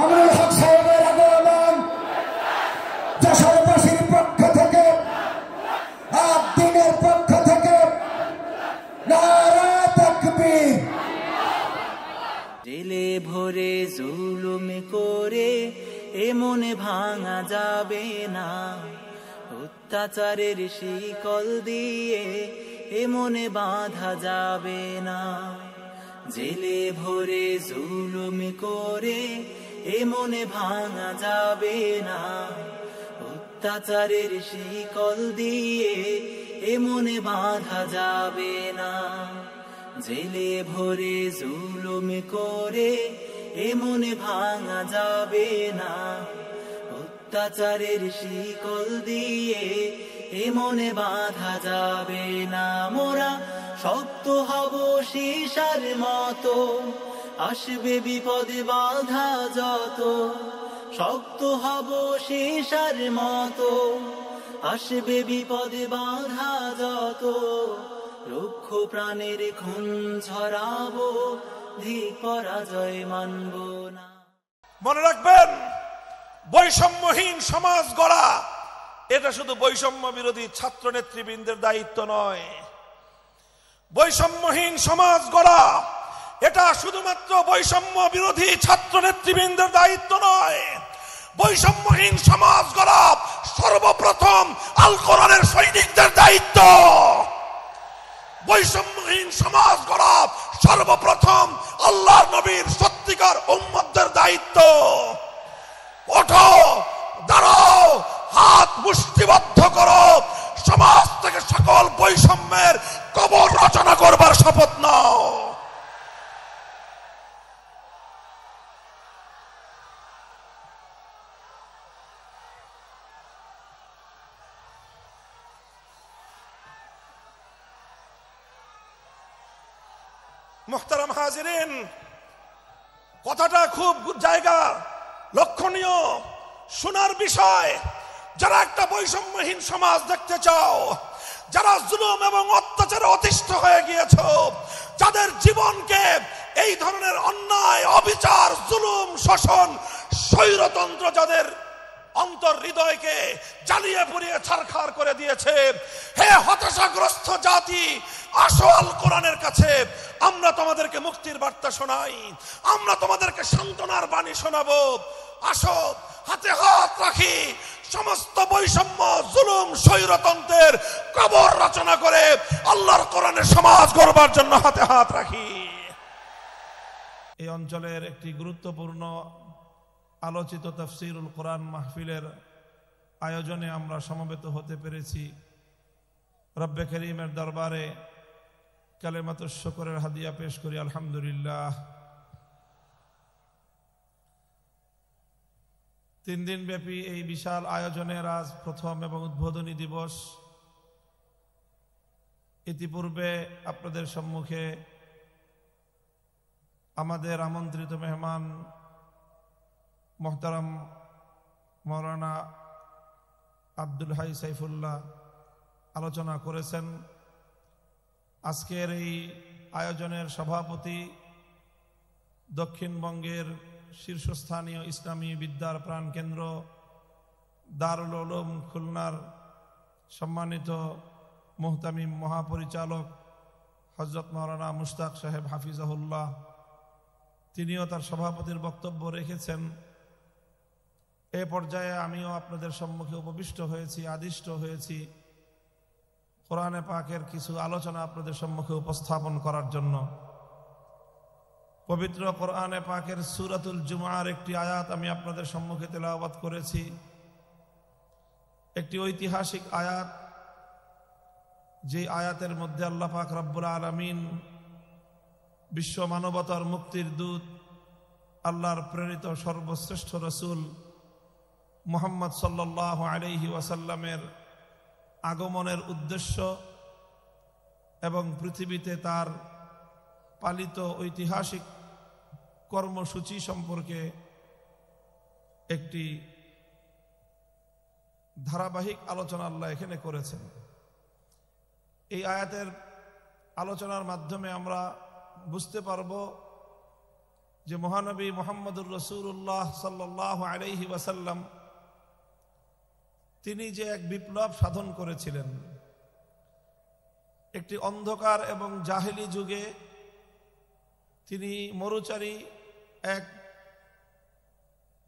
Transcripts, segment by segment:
মামুনুল হক সাহেবের আগমন যশোরবাসীর পক্ষ থেকে দিনের পক্ষ থেকে নারা তাকবীর। জেলে ভরে জুলুম করে এ মনে ভাঙা যাবে না, অত্যাচারের শিকল দিয়ে এ মনে বাঁধা যাবে না। জেলে ভরে জুলুম করে এ মনে ভাঙা যাবে না, অত্যাচারের শিকল দিয়ে এ মনে বাঁধা যাবে না। জেলে ভরে জুলুম করে এ মনে ভাঙা যাবে না, অত্যাচারের শিকল দিয়ে এ মনে বাঁধা যাবে না। মোরা শক্ত হব সীসার মতো, আসবে বিপদে বাধা যত। শক্ত হব সীসার মতো, আসবে বিপদে বাধা যত। রুক্ষ প্রাণের খুন ঝরাবো, ধিক পরাজয় মানব না। মনে রাখবেন, বৈষম্যহীন সমাজ গড়া এটা শুধু বৈষম্য বিরোধী ছাত্র নেতৃবৃন্দের দায়িত্ব নয়। বৈষম্যহীন সমাজ গড়া এটা শুধুমাত্র বৈষম্য বিরোধী ছাত্র নেতৃবৃন্দের দায়িত্ব নয়। বৈষম্যহীন সমাজ গড়া সর্বপ্রথম আল কোরআনের সৈনিকদের দায়িত্ব। বৈষম্যহীন সমাজ গড়া সর্বপ্রথম আল্লাহর নবীর সত্যিকার উম্মতদের দায়িত্ব। ওঠো, দাঁড়াও, হাত মুষ্টিবদ্ধ করো, সমাজ থেকে সকল বৈষম্যের কবর রচনা করবার শপথ নাও। মুহতারাম হাজিরিন, কথাটা খুব জায়গা লক্ষণীয়, শোনার বিষয়। যারা একটা বৈষম্যহীন সমাজ দেখতে চাও, যারা জুলুম এবং অত্যাচারে অতিষ্ঠ হয়ে গিয়েছ, যাদের জীবনকে এই ধরনের অন্যায়, অবিচার, জুলুম, শোষণ, স্বৈরতন্ত্র যাদের অন্তর হৃদয়কে জ্বালিয়ে পুড়িয়ে ছারখার করে দিয়েছে, হে হতাশাগ্রস্ত জাতি, আসো আল কোরআনের কাছে। আমরা তোমাদেরকে মুক্তির বার্তা শোনাই, আমরা তোমাদেরকে সান্ত্বনার বাণী শোনাবো। আসো, হাতে হাত রাখি, সমস্ত বৈষম্য, জুলুম, স্বৈরতন্ত্রের কবর রচনা করে আল্লাহর কোরআনের সমাজ গড়বার জন্য হাতে হাত রাখি। এই অঞ্চলের একটি গুরুত্বপূর্ণ আলোচিত তাফসীরুল কোরআন মাহফিলের আয়োজনে আমরা সমবেত হতে পেরেছি। রব্বে করিমের দরবারে কালেমাতুশ শুকরের হাদিয়া পেশ করি, আলহামদুলিল্লাহ। 3 দিন ব্যাপী এই বিশাল আয়োজনের আজ প্রথম এবং উদ্বোধনী দিবস। ইতিপূর্বে আপনাদের সম্মুখে আমাদের আমন্ত্রিত মেহমান মোহতারাম মাওলানা আব্দুল হাই সাইফুল্লাহ আলোচনা করেছেন। আজকের এই আয়োজনের সভাপতি, দক্ষিণবঙ্গের শীর্ষস্থানীয় ইসলামী বিদ্যার প্রাণকেন্দ্র দারুল উলুম খুলনার সম্মানিত মুহতামিম মহাপরিচালক হযরত মাওলানা মুশতাক সাহেব হাফিজাহুল্লাহ, তিনিও তার সভাপতির বক্তব্য রেখেছেন। এ পর্যায়ে আমিও আপনাদের সম্মুখে উপবিষ্ট হয়েছি, আদিষ্ট হয়েছি কোরআনে পাকের কিছু আলোচনা আপনাদের সম্মুখে উপস্থাপন করার জন্য। পবিত্র কোরআনে পাকের সূরাতুল জুমআর একটি আয়াত আমি আপনাদের সম্মুখে তেলাওয়াত করেছি। একটি ঐতিহাসিক আয়াত, যে আয়াতের মধ্যে আল্লাহ পাক রব্বুল আলামিন বিশ্ব মানবতার মুক্তির দূত, আল্লাহর প্রেরিত সর্বশ্রেষ্ঠ রাসূল মুহাম্মদ সাল্লাল্লাহু আলাইহি ওয়াসাল্লামের আগমনের উদ্দেশ্য এবং পৃথিবীতে তার পালিত ঐতিহাসিক কর্মসূচি সম্পর্কে একটি ধারাবাহিক আলোচনা আল্লাহ এখানে করেছেন। এই আয়াতের আলোচনার মাধ্যমে আমরা বুঝতে পারব যে মহানবী মুহাম্মদুর রাসূলুল্লাহ সাল্লাল্লাহু আলাইহি ওয়াসাল্লাম তিনি যে এক বিপ্লব সাধন করেছিলেন, একটি অন্ধকার এবং জাহেলি যুগে তিনি মরুচারী এক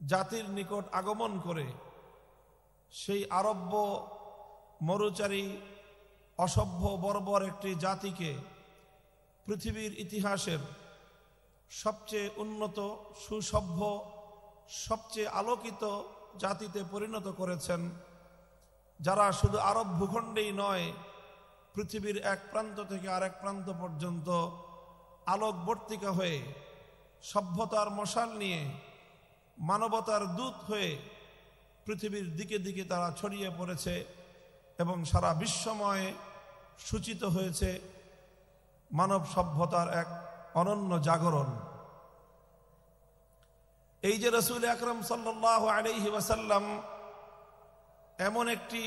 জাতির নিকট আগমন করে সেই আরব্য মরুচারী অসভ্য বর্বর একটি জাতিকে পৃথিবীর ইতিহাসের সবচেয়ে উন্নত, সুসভ্য, সবচেয়ে আলোকিত জাতিতে পরিণত করেছেন, যারা শুধু আরব ভূখণ্ডেই নয়, পৃথিবীর এক প্রান্ত থেকে আরেক প্রান্ত পর্যন্ত আলোকবর্তিকা হয়ে, সভ্যতার মশাল নিয়ে, মানবতার দূত হয়ে পৃথিবীর দিকে দিকে তারা ছড়িয়ে পড়েছে এবং সারা বিশ্বময় সূচিত হয়েছে মানব সভ্যতার এক অনন্য জাগরণ। এই যে রাসূল আকরাম সাল্লাল্লাহু আলাইহি ওয়াসাল্লাম এমন একটি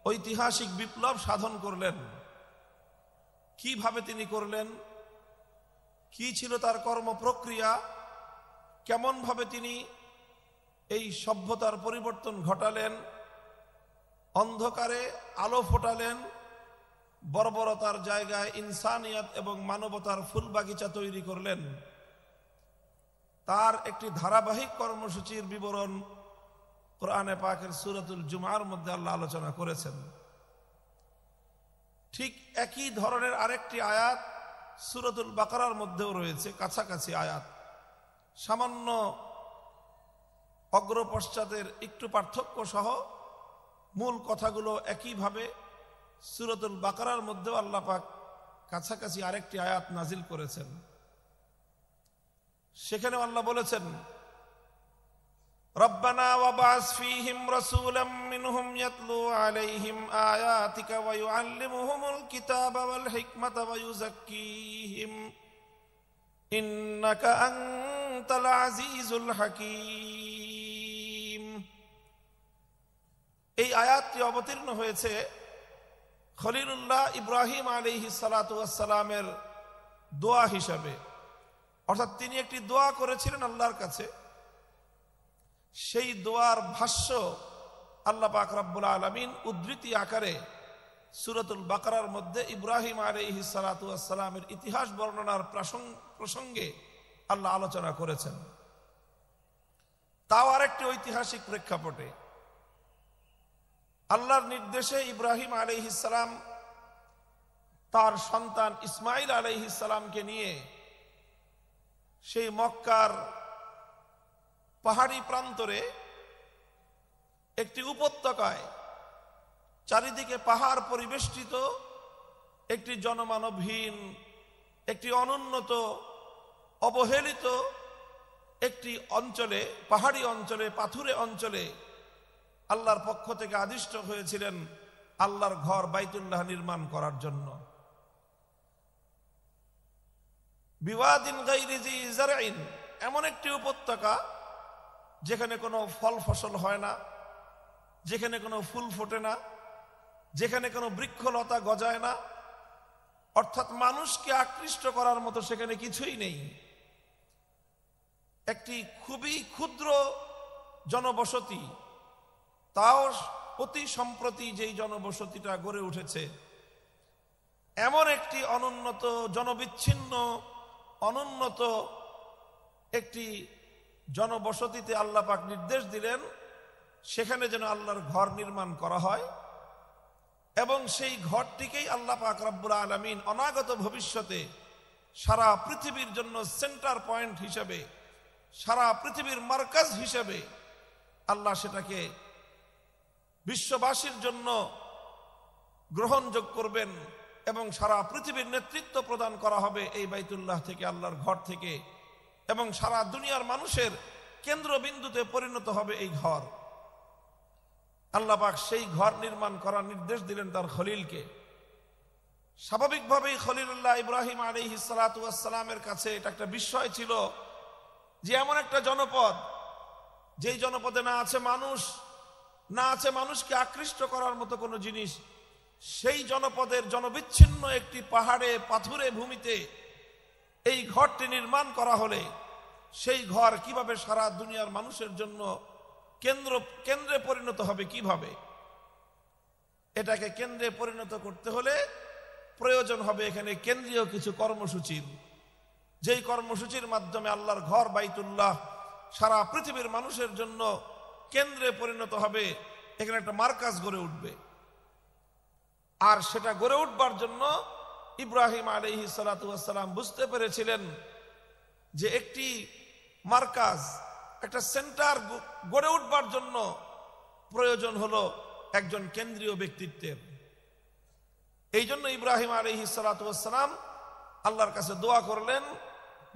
ঐতিহাসিক বিপ্লব সাধন করলেন, কিভাবে তিনি করলেন, কি ছিল তার কর্মপ্রক্রিয়া, কেমন ভাবে তিনি এই সভ্যতার পরিবর্তন ঘটালেন, অন্ধকারে আলো ফোটালেন, বর্বরতার জায়গায় ইনসানিয়ত এবং মানবতার ফুল বাগিচা তৈরি করলেন, তার একটি ধারাবাহিক কর্মসূচির বিবরণ কোরআনে পাকের সূরাতুল জুমার মধ্যে আল্লাহ আলোচনা করেছেন। ঠিক একই ধরনের আরেকটি আয়াত সূরাতুল বাকারার মধ্যেও রয়েছে, কাছাকাছি আয়াত, সামান্য অগ্রপশ্চাতের একটু পার্থক্য সহ মূল কথাগুলো একইভাবে সূরাতুল বাকারার মধ্যেও আল্লাহ পাক কাছাকাছি আরেকটি আয়াত নাজিল করেছেন। সেখানে আল্লাহ বলেছেন, রব্বানা ওয়াবআস ফীহিম রাসূলাম মিনহুম ইয়াতলু আলাইহিম আয়াতিকা ওয়া ইউআল্লিমুহুমুল কিতাবা ওয়াল হিকমাতা ওয়া ইউযাক্কিহিম ইন্নাকা আনতাল আজিজুল হাকীম। এই আয়াতটি অবতীর্ণ হয়েছে খলিলুল্লাহ ইব্রাহিম আলাইহিস সালাতু ওয়াস সালামের দোয়া হিসাবে, অর্থাৎ তিনি একটি দোয়া করেছিলেন আল্লাহর কাছে। সেই দোয়ার ভাষ্য আল্লাহ পাক রব্বুল আলামিন উদ্ধৃতি আকারে সূরাতুল বাকারার মধ্যে ইব্রাহিম আলাইহিস সালাতু ওয়াস সালামের ইতিহাস বর্ণনার প্রসঙ্গে আল্লাহ আলোচনা করেছেন। তাও আরেকটি ঐতিহাসিক প্রেক্ষাপটে আল্লাহর নির্দেশে ইব্রাহিম আলাইহিস সালাম তার সন্তান ইসমাইল আলাইহিস সালামকে নিয়ে সেই মক্কার পাহাড়ি প্রান্তরে একটি উপত্যকায়, চারিদিকে পাহাড় পরিবেষ্টিত একটি জনমানবহীন, একটি অনুন্নত, অবহেলিত একটি অঞ্চলে, পাহাড়ি অঞ্চলে, পাথুরে অঞ্চলে আল্লাহর পক্ষ থেকে আদিষ্ট হয়েছিলেন আল্লাহর ঘর বাইতুল্লাহ নির্মাণ করার জন্য। বিওয়াদিন গায়রি জি যারইন, এমন একটি উপত্যকা যেখানে কোনো ফল ফসল হয় না, যেখানে কোনো ফুল ফোটে না, যেখানে কোনো বৃক্ষলতা গজায় না, অর্থাৎ মানুষকে আকৃষ্ট করার মতো সেখানে কিছুই নেই। একটি খুবই ক্ষুদ্র জনবসতি, তাও অতি সম্প্রতি যেই জনবসতিটা গড়ে উঠেছে, এমন একটি অনুন্নত, জনবিচ্ছিন্ন, অনুন্নত একটি জনবসতিতে আল্লাহ পাক নির্দেশ দিলেন সেখানে যেন আল্লাহর ঘর নির্মাণ করা হয়, এবং সেই ঘরটিকেই আল্লাহ পাক রব্বুল আলামিন অনাগত ভবিষ্যতে সারা পৃথিবীর জন্য সেন্টার পয়েন্ট হিসেবে, সারা পৃথিবীর মার্কাজ হিসেবে আল্লাহ সেটাকে বিশ্ববাসীর জন্য গ্রহণযোগ্য করবেন এবং সারা পৃথিবীর নেতৃত্ব প্রদান করা হবে এই বাইতুল্লাহ থেকে, আল্লাহর ঘর থেকে, এবং সারা দুনিয়ার মানুষের কেন্দ্রবিন্দুতে পরিণত হবে এই ঘর। আল্লাহ পাক সেই ঘর নির্মাণ করার নির্দেশ দিলেন তার খলিলকে। স্বাভাবিকভাবেই খলিলুল্লাহ ইব্রাহিম আলাইহিস সালাতু ওয়াস সালামের কাছে এটা একটা বিস্ময় ছিল যে এমন একটা জনপদ, যেই জনপদে না আছে মানুষ, না আছে মানুষকে আকৃষ্ট করার মতো কোনো জিনিস, সেই জনপদের জনবিচ্ছিন্ন একটি পাহাড়ে পাথুরে ভূমিতে এই ঘরটি নির্মাণ করা হলে সেই ঘর কিভাবে সারা দুনিয়ার মানুষের জন্য কেন্দ্রে পরিণত হবে, কিভাবে এটাকে কেন্দ্রে পরিণত করতে হলে প্রয়োজন হবে এখানে কেন্দ্রীয় কিছু কর্মসূচির, যেই কর্মসূচির মাধ্যমে আল্লাহর ঘর বাইতুল্লাহ সারা পৃথিবীর মানুষের জন্য কেন্দ্রে পরিণত হবে। এখানে একটা মার্কাজ গড়ে উঠবে, আর সেটা গড়ে উঠবার জন্য ইব্রাহিম আলাইহিস সালাতু ওয়াস সালাম বুঝতে পেরেছিলেন যে একটি মার্কাজ, একটা সেন্টার গড়ে উঠবার জন্য প্রয়োজন হলো একজন কেন্দ্রীয় ব্যক্তিত্বের। এই জন্য ইব্রাহিম আলাইহিস সালাতু ওয়াস সালাম আল্লাহর কাছে দোয়া করলেন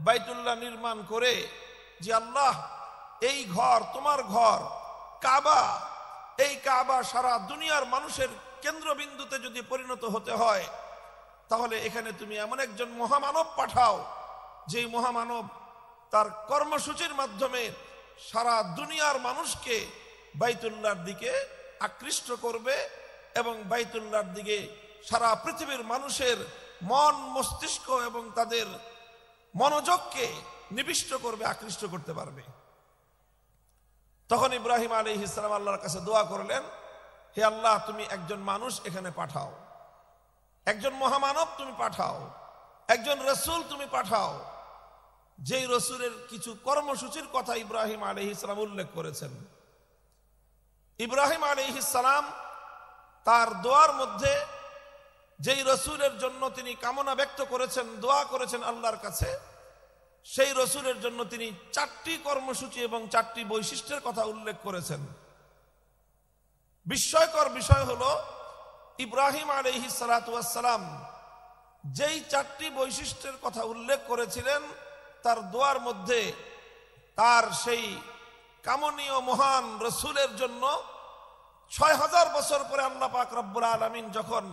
বাইতুল্লাহ নির্মাণ করে, যে আল্লাহ, এই ঘর তোমার ঘর কাবা, এই কাবা সারা দুনিয়ার মানুষের কেন্দ্রবিন্দুতে যদি পরিণত হতে হয়, তাহলে এখানে তুমি এমন একজন মহামানব পাঠাও, যেই মহামানব তার কর্মসূচির মাধ্যমে সারা দুনিয়ার মানুষকে বাইতুল্লাহর দিকে আকৃষ্ট করবে এবং বাইতুল্লাহর দিকে সারা পৃথিবীর মানুষের মন মস্তিষ্ক এবং তাদের মনোযোগকে নিবিষ্ট করবে, আকৃষ্ট করতে পারবে। তখন ইব্রাহিম আলাইহিস সালাম আল্লাহর কাছে দোয়া করলেন, হে আল্লাহ, তুমি একজন মানুষ এখানে পাঠাও, একজন মহামানব তুমি পাঠাও, একজন রসুল তুমি পাঠাও, যেই রসুলের কিছু কর্মসূচির কথা ইব্রাহিম আলাইহিস সালাম উল্লেখ করেছেন। ইব্রাহিম আলাইহিস সালাম তার দোয়ার মধ্যে যেই রসুলের জন্য তিনি কামনা ব্যক্ত করেছেন, দোয়া করেছেন আল্লাহর কাছে, সেই রসুলের জন্য তিনি 4টি কর্মসূচি এবং 4টি বৈশিষ্ট্যের কথা উল্লেখ করেছেন। বিস্ময়কর বিষয় হলো ইব্রাহিম আলাইহিস সালাতু ওয়াস সালাম যেই 4টি বৈশিষ্ট্যের কথা উল্লেখ করেছিলেন, তার দোয়ার মধ্যে তার সেই কামনীয় মহান রসুলের জন্য 6000 বছর পরে আল্লাহ পাক রব্বুল আলামিন যখন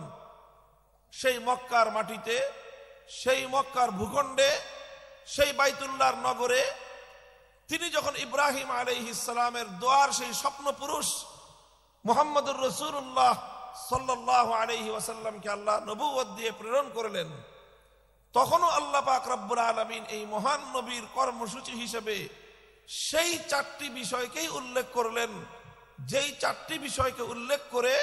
সেই মক্কার মাটিতে, সেই মক্কার ভূখণ্ডে, সেই বাইতুল্লাহর নগরে তিনি যখন ইব্রাহিম আলাইহিস সালামের দোয়ার সেই স্বপ্ন পুরুষ মুহাম্মদুর রাসূলুল্লাহ সাল্লাল্লাহু আলাইহি ওয়াসাল্লামকে আল্লাহ নবুয়ত দিয়ে প্রেরণ করলেন, তখনও আল্লাহ পাক রব্বুল আলামিন এই মহান নবীর কর্মসূচি হিসেবে সেই 4টি বিষয়কেই উল্লেখ করলেন, যেই 4টি বিষয়কে উল্লেখ করে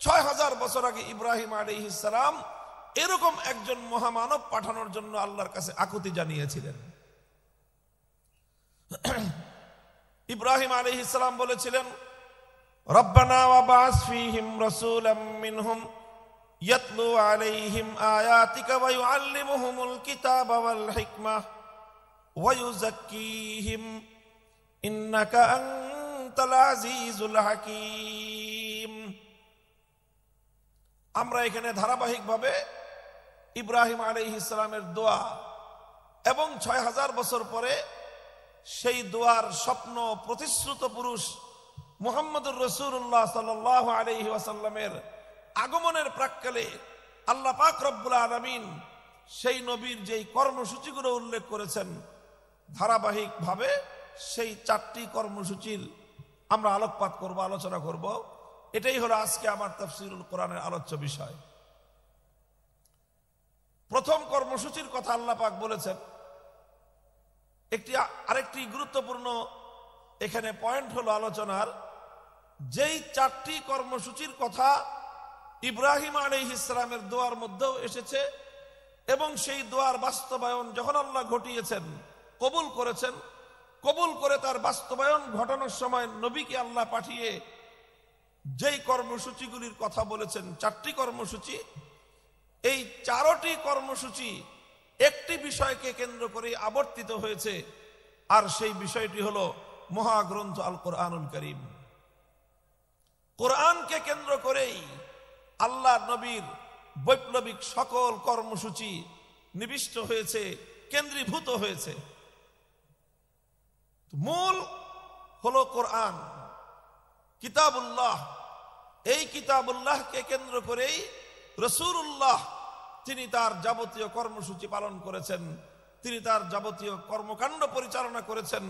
6000 বছর আগে ইব্রাহিম আলাইহিস সালাম এরকম একজন মহামানব পাঠানোর জন্য আল্লাহর কাছে আকুতি জানিয়েছিলেন। ইব্রাহিম আলাইহিস সালাম বলেছিলেন, রব্বানা ওয়াবআস ফীহিম রাসূলাম মিনহুম ইয়াতলু আলাইহিম আয়াতিকা ওয়া ইউআল্লিমুহুমুল কিতাবা ওয়াল হিকমাহ ওয়া ইউযাক্কিহিম ইন্নাকা আনতাল আজিজুল হাকীম। আমরা এখানে ধারাবাহিকভাবে ইব্রাহিম আলাইহিস সালামের দোয়া এবং 6000 বছর পরে সেই দোয়ার স্বপ্ন প্রতিশ্রুত পুরুষ মুহাম্মদুর রাসূলুল্লাহ সাল্লাল্লাহু আলাইহি ওয়াসাল্লামের আগমনের প্রাক্কালে আল্লাহ পাক রব্বুল আলামিন সেই নবীর যেই কর্মসূচিগুলো উল্লেখ করেছেন, ধারাবাহিকভাবে সেই 4টি কর্মসূচির আমরা আলোকপাত করব, আলোচনা করব। এটাই হলো আজকে আমার তাফসীরুল কোরআনের আলোচ্য বিষয়। প্রথম কর্মসূচির কথা আল্লাহ পাক বলেছেন। আরেকটি গুরুত্বপূর্ণ এখানে পয়েন্ট হলো আলোচনার, যেই 4টি কর্মসূচির কথা ইব্রাহিম আলাইহিস সালামের দোয়ার মধ্যেও এসেছে এবং সেই দোয়ার বাস্তবায়ন যখন আল্লাহ ঘটিয়েছেন, কবুল করেছেন, কবুল করে তার বাস্তবায়ন ঘটানোর সময় নবীকে আল্লাহ পাঠিয়ে যেই কর্মসূচিগুলির কথা বলেছেন, 4টি কর্মসূচি, এই 4টি কর্মসূচি একটি বিষয়কে কেন্দ্র করে আবর্তিত হয়েছে, আর সেই বিষয়টি হলো মহাগ্রন্থ আল কোরআনুল কারীম। কোরআনকে কেন্দ্র করেই আল্লাহ নবীর বৈপ্লবিক সকল কর্মসূচি নিবিষ্ট হয়েছে, কেন্দ্রীভূত হয়েছে। মূল হলো কোরআন, কিতাবুল্লাহ। এই কিতাবুল্লাহকে কেন্দ্র করেই রাসূলুল্লাহ তিনি তার যাবতীয় কর্মসূচি পালন করেছেন, তিনি তার যাবতীয় কর্মকাণ্ড পরিচালনা করেছেন,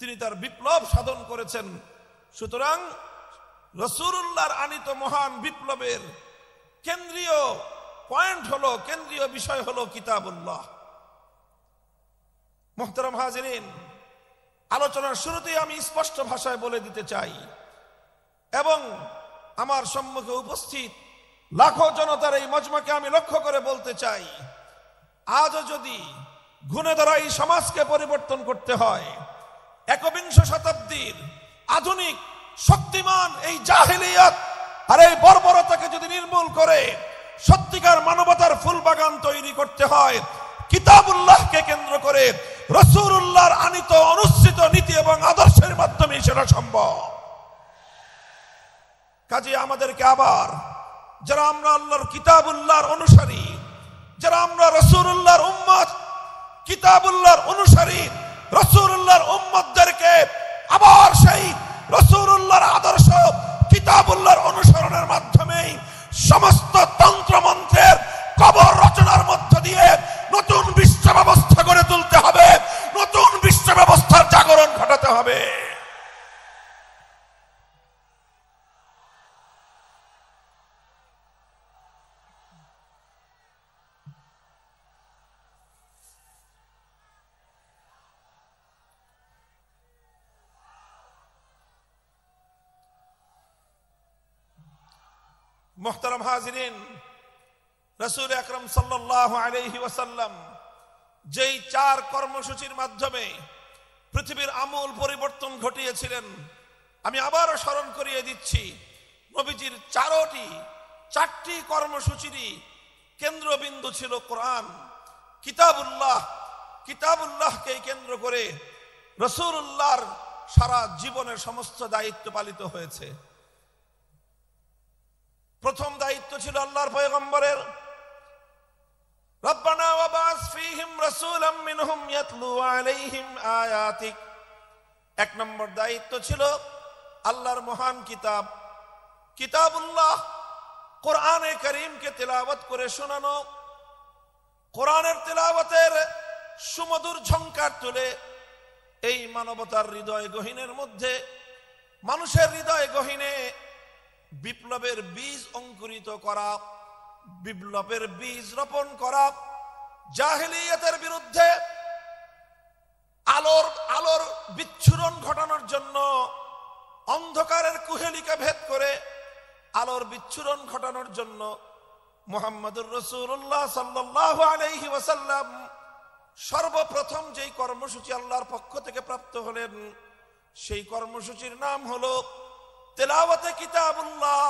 তিনি তার বিপ্লব সাধন করেছেন। সুতরাং রাসূলুল্লাহর আনিত মহান বিপ্লবের কেন্দ্রীয় পয়েন্ট হলো, কেন্দ্রীয় বিষয় হলো কিতাবুল্লাহ। মুহতারাম হাজিরিন, আলোচনার শুরুতেই আমি স্পষ্ট ভাষায় বলে দিতে চাই এবং আমার সম্মুখে উপস্থিত লাখো জনতার এই মজমাকে আমি লক্ষ্য করে বলতে চাই, আজও যদি গুণে দ্বারা এই সমাজকে পরিবর্তন করতে হয়, একবিংশ শতাব্দীর আধুনিক শক্তিমান এই জাহেলিয়াত আর এই বর্বরতাকে যদি নির্মূল করে সত্যিকার মানবতার ফুলবাগান তৈরি করতে হয়, কিতাবুল্লাহকে কেন্দ্র করে রাসূলুল্লাহর আনিত অনুসৃত নীতি এবং আদর্শের মাধ্যমে সেটা সম্ভব। কাজে আমাদেরকে আবার, যারা আমরা আল্লাহর কিতাবুল্লাহর অনুসারী, যারা আমরা রাসূলুল্লাহর উম্মত, কিতাবুল্লাহর অনুসারী রাসূলুল্লাহর উম্মতদেরকে আবার সেই রাসূলুল্লাহর আদর্শ কিতাবুল্লাহর অনুসরণের মাধ্যমে সমস্ত তন্ত্রমন্ত্রের কবর রচনার মধ্য দিয়ে নতুন বিশ্ব ব্যবস্থা গড়ে তুলতে হবে, নতুন বিশ্ব ব্যবস্থার জাগরণ ঘটাতে হবে। মুহতারাম হাজিরিন, রাসূল আকরাম সাল্লাল্লাহু আলাইহি ওয়াসাল্লাম যেই 4 কর্মসূচির মাধ্যমে পৃথিবীর আমূল পরিবর্তন ঘটিয়েছিলেন, আমি আবারও স্মরণ করিয়ে দিচ্ছি। নবীজির 4টি কর্মসূচিরই কেন্দ্রবিন্দু ছিল কোরআন, কিতাবুল্লাহ। কিতাবুল্লাহকে কেন্দ্র করে রাসূলুল্লাহর সারা জীবনের সমস্ত দায়িত্ব পালিত হয়েছে। প্রথম দায়িত্ব ছিল আল্লাহর পয়গম্বরের, রব্বানা ওয়াবাস ফীহিম রাসূলাম মিনহুম ইয়াতলু আলাইহিম আয়াতিক। 1 নম্বর দায়িত্ব ছিল আল্লাহর মহান কিতাব কিতাবুল্লাহ, কোরআনে কারীমকে তেলাওয়াত করে শোনানো, কোরআনের তেলাওয়াতের সুমধুর ঝংকার তুলে এই মানবতার হৃদয় গহীনের মধ্যে, মানুষের হৃদয় গহীনে বিপ্লবের বীজ অঙ্কুরিত করা, বিপ্লবের বীজ রোপণ করা, জাহেলিয়াতের বিরুদ্ধে আলোর বিচ্ছুরণ ঘটানোর জন্য অন্ধকারের কুহেলিকা ভেদ করে আলোর বিচ্ছুরণ ঘটানোর জন্য মুহাম্মদুর রাসূলুল্লাহ সাল্লাল্লাহু আলাইহি ওয়াসাল্লাম সর্বপ্রথম যেই কর্মসূচি আল্লাহর পক্ষ থেকে প্রাপ্ত হলেন, সেই কর্মসূচির নাম হলো তেলাওয়াতে কিতাবুল্লাহ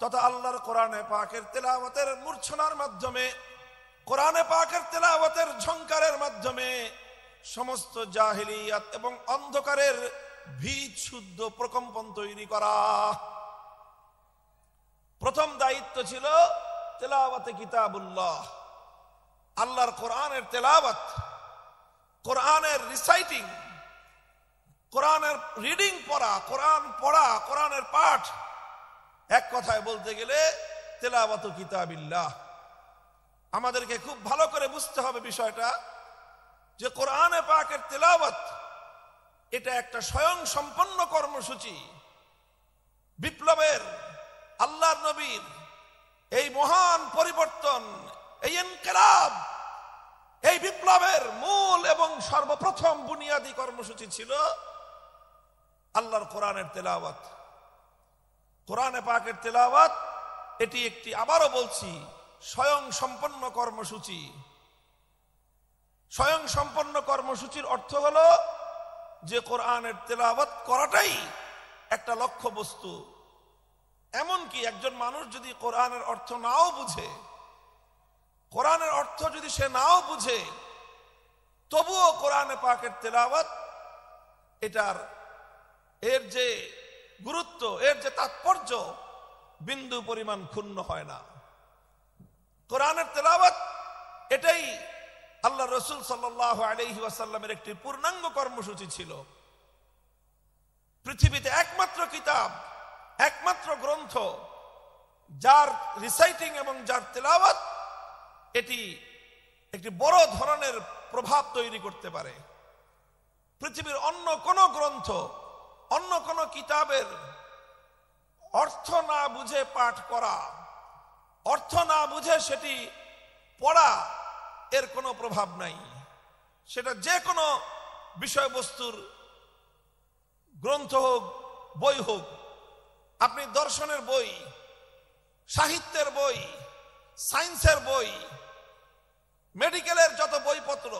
তথা আল্লাহর কোরআনে পাকের তেলাওয়াতের মূর্ছনার মাধ্যমে, কোরআনে পাকের তেলাওয়াতের ঝংকারের মাধ্যমে সমস্ত জাহেলিয়াত এবং অন্ধকারের বীজ শুদ্ধ প্রকম্পন তৈরি করা। প্রথম দায়িত্ব ছিল তেলাওয়াতে কিতাবুল্লাহ, আল্লাহর কোরআনের তেলাওয়াত, কোরআনের রিসাইটিং, কোরআনের রিডিং পড়া, কোরআনের পাঠ। এক কথায় বলতে গেলে তেলাওয়াতু কিতাবিল্লাহ। আমাদেরকে খুব ভালো করে বুঝতে হবে বিষয়টা, যে কোরআনে পাকের তেলাওয়াত এটা একটা স্বয়ং সম্পন্ন কর্মসূচি। বিপ্লবের, আল্লাহর নবীর এই মহান পরিবর্তন, এই ইনকিলাব, এই বিপ্লবের মূল এবং সর্বপ্রথম বুনিয়াদী কর্মসূচি ছিল আল্লাহর কোরআনের তেলাওয়াত। কোরআনে পাকের তেলাওয়াত এটি একটি, আবারও বলছি, স্বয়ং সম্পন্ন কর্মসূচি। স্বয়ং সম্পন্ন কর্মসূচির অর্থ হলো যে কোরআনের তেলাওয়াত করাটাই একটা লক্ষ্য বস্তু। এমনকি একজন মানুষ যদি কোরআনের অর্থ নাও বুঝে, কোরআনের অর্থ যদি সে নাও বুঝে, তবুও কোরআনে পাকের তেলাওয়াত এর যে গুরুত্ব, এর যে তাৎপর্য বিন্দু পরিমাণ ক্ষুণ্ণ হয় না। কোরআনের তেলাওয়াত এটাই আল্লাহ রাসূল সাল্লাল্লাহু আলাইহি ওয়াসাল্লামের একটি পূর্ণাঙ্গ কর্মসূচি ছিল। পৃথিবীতে একমাত্র কিতাব, একমাত্র গ্রন্থ যার রিসাইটিং এবং যার তেলাওয়াত এটি একটি বড় ধরনের প্রভাব তৈরি করতে পারে। পৃথিবীর অন্য কোন গ্রন্থ, অন্য কোন কিতাবের অর্থ না বুঝে পাঠ করা, অর্থ না বুঝে সেটি পড়া, এর কোনো প্রভাব নাই। সেটা যে কোনো বিষয়বস্তুর গ্রন্থ হোক, বই হোক, আপনি দর্শনের বই, সাহিত্যের বই, সায়েন্সের বই, মেডিকেলের যত বইপত্র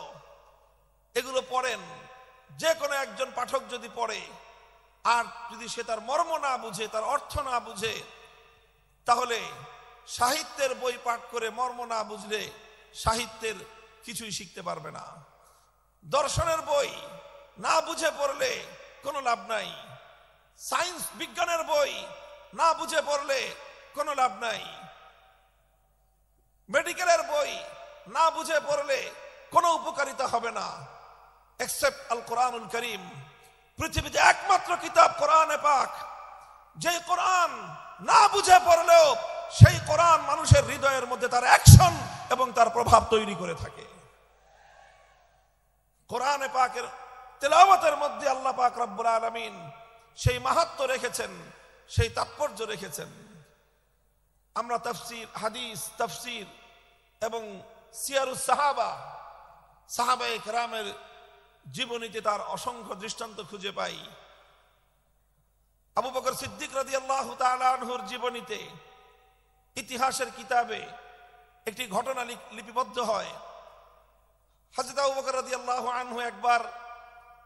এগুলো পড়েন, যে কোনো একজন পাঠক যদি পড়ে আর যদি সে তার মর্ম না বুঝে, তার অর্থ না বুঝে, তাহলে সাহিত্যের বই পাঠ করে মর্ম না বুঝলে সাহিত্যের কিছুই শিখতে পারবে না। দর্শনের বই না বুঝে পড়লে কোনো লাভ নাই, সায়েন্স বিজ্ঞানের বই না বুঝে পড়লে কোনো লাভ নাই, মেডিকেলের বই না বুঝে পড়লে কোনো উপকারিতা হবে না, এক্সেপ্ট আল কোরআনুল করিম। পৃথিবীতে একমাত্র কিতাব কোরআনে পাক, যে কোরআন না বুঝে পড়লেও সেই কোরআন মানুষের হৃদয়ের মধ্যে তার অ্যাকশন এবং তার প্রভাব তৈরি করে থাকে। কোরআনে পাকের তেলাওয়াতের মধ্যে আল্লাহ পাক রব্বুল আলামিন সেই মাহাত্ম্য রেখেছেন, সেই তাৎপর্য রেখেছেন। আমরা তাফসীর, হাদিস, তাফসীর এবং সিয়ারুস সাহাবা, সাহাবায়ে কেরামের জীবনীতে তার অসংখ্য দৃষ্টান্ত খুঁজে পাই। আবু বকর সিদ্দিক রাদিয়াল্লাহু তাআলা আনহুর জীবনীতে, ইতিহাসের কিতাবে একটি ঘটনা লিপিবদ্ধ হয়। হযরত আবু বকর রাদিয়াল্লাহু আনহু একবার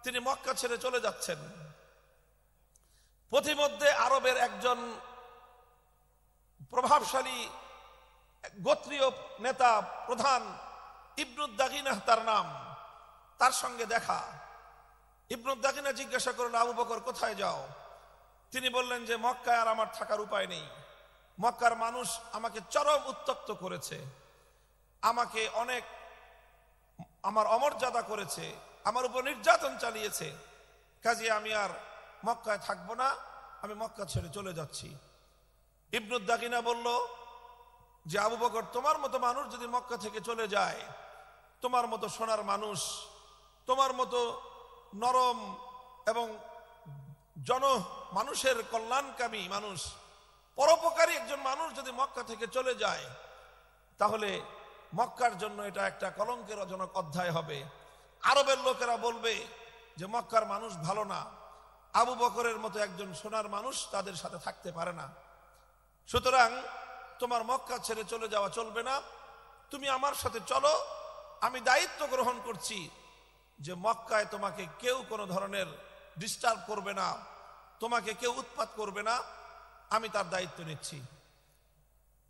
তিনি মক্কা ছেড়ে চলে যাচ্ছেন। পথিমধ্যে আরবের একজন প্রভাবশালী গোত্রীয় নেতা, প্রধান, ইবনুদ দাগিনাহ তার নাম, তার সঙ্গে দেখা। ইবনুদ দাগিনা জিজ্ঞাসা করলেন, আবু বকর কোথায় যাও? তিনি বললেন যে মক্কায় আর আমার থাকার উপায় নেই, মক্কার মানুষ আমাকে চরম উত্ত্যক্ত করেছে, আমাকে অনেক আমার অমর্যাদা করেছে, আমার উপর নির্যাতন চালিয়েছে, কাজে আমি আর মক্কায় থাকবো না, আমি মক্কা ছেড়ে চলে যাচ্ছি। ইবনুদ দাগিনা বলল যে আবু বকর, তোমার মতো মানুষ যদি মক্কা থেকে চলে যায়, তোমার মতো সোনার মানুষ, তোমার মতো নরম এবং মানুষের কল্যাণকামী মানুষ, পরোপকারী একজন মানুষ যদি মক্কা থেকে চলে যায়, তাহলে মক্কার জন্য এটা একটা কলঙ্কের জনক অধ্যায় হবে। আরবের লোকেরা বলবে যে মক্কার মানুষ ভালো না, আবু বকরের মতো একজন সোনার মানুষ তাদের সাথে থাকতে পারে না। সুতরাং তোমার মক্কা ছেড়ে চলে যাওয়া চলবে না, তুমি আমার সাথে চলো, আমি দায়িত্ব গ্রহণ করছি যে মক্কায় তোমাকে কেউ কোনো ধরনের ডিস্টার্ব করবে না, তোমাকে কেউ উৎপাত করবে না, আমি তার দায়িত্ব নিচ্ছি।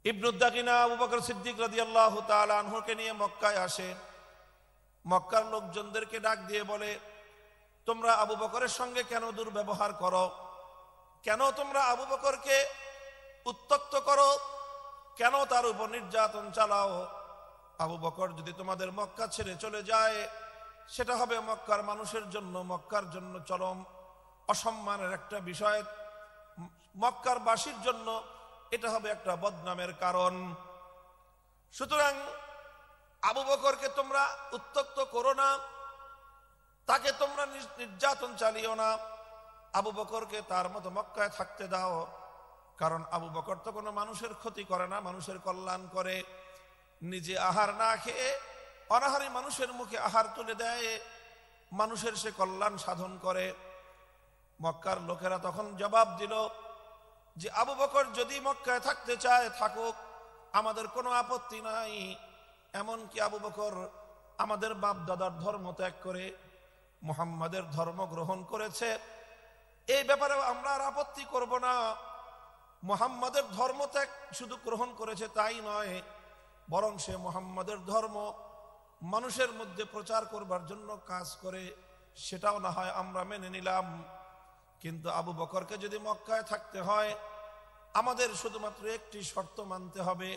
ইবনুদ দাগিনা আবু বকর সিদ্দিক রাদিয়াল্লাহু তাআলা আনহুকে নিয়ে মক্কায় আসে। মক্কার লোকজনদেরকে ডাক দিয়ে বলে, তোমরা আবু বকরের সঙ্গে কেন দুর্ব্যবহার করো? কেন তোমরা আবু বকরকে উত্ত্যক্ত করো? কেন তার উপর নির্যাতন চালাও? আবু বকর যদি তোমাদের মক্কা ছেড়ে চলে যায়, সেটা হবে মক্কার মানুষের জন্য, মক্কার জন্য চরম অসম্মানের একটা বিষয়, মক্কার বাসীর জন্য এটা হবে একটা বদনামের কারণ। সুতরাং আবু বকরকে তোমরা উত্ত্যক্ত করো না, তাকে তোমরা নির্যাতন চালিও না, আবু বকরকে তার মতো মক্কায় থাকতে দাও। কারণ আবু বকর তো কোনো মানুষের ক্ষতি করে না, মানুষের কল্যাণ করে। নিজে আহার না খেয়ে অনাহারী মানুষের মুখে আহার তুলে দেয়, মানুষের সে কল্যাণ সাধন করে। মক্কার লোকেরা তখন জবাব দিল যে আবু বকর যদি মক্কায় থাকতে চায় থাকুক, আমাদের কোনো আপত্তি নাই। এমনকি আবু বকর আমাদের বাপ দাদার ধর্ম ত্যাগ করে মুহাম্মাদের ধর্ম গ্রহণ করেছে, এই ব্যাপারেও আমরা আর আপত্তি করব না। মুহাম্মাদের ধর্ম ত্যাগ শুধু গ্রহণ করেছে তাই নয়, বরং সে মুহাম্মাদের ধর্ম মানুষের মধ্যে প্রচার করবার জন্য কাজ করে, সেটাও না হয় আমরা মেনে নিলাম। কিন্তু আবু বকরকে যদি মক্কায় থাকতে হয়, আমাদের শুধুমাত্র একটি শর্ত মানতে হবে।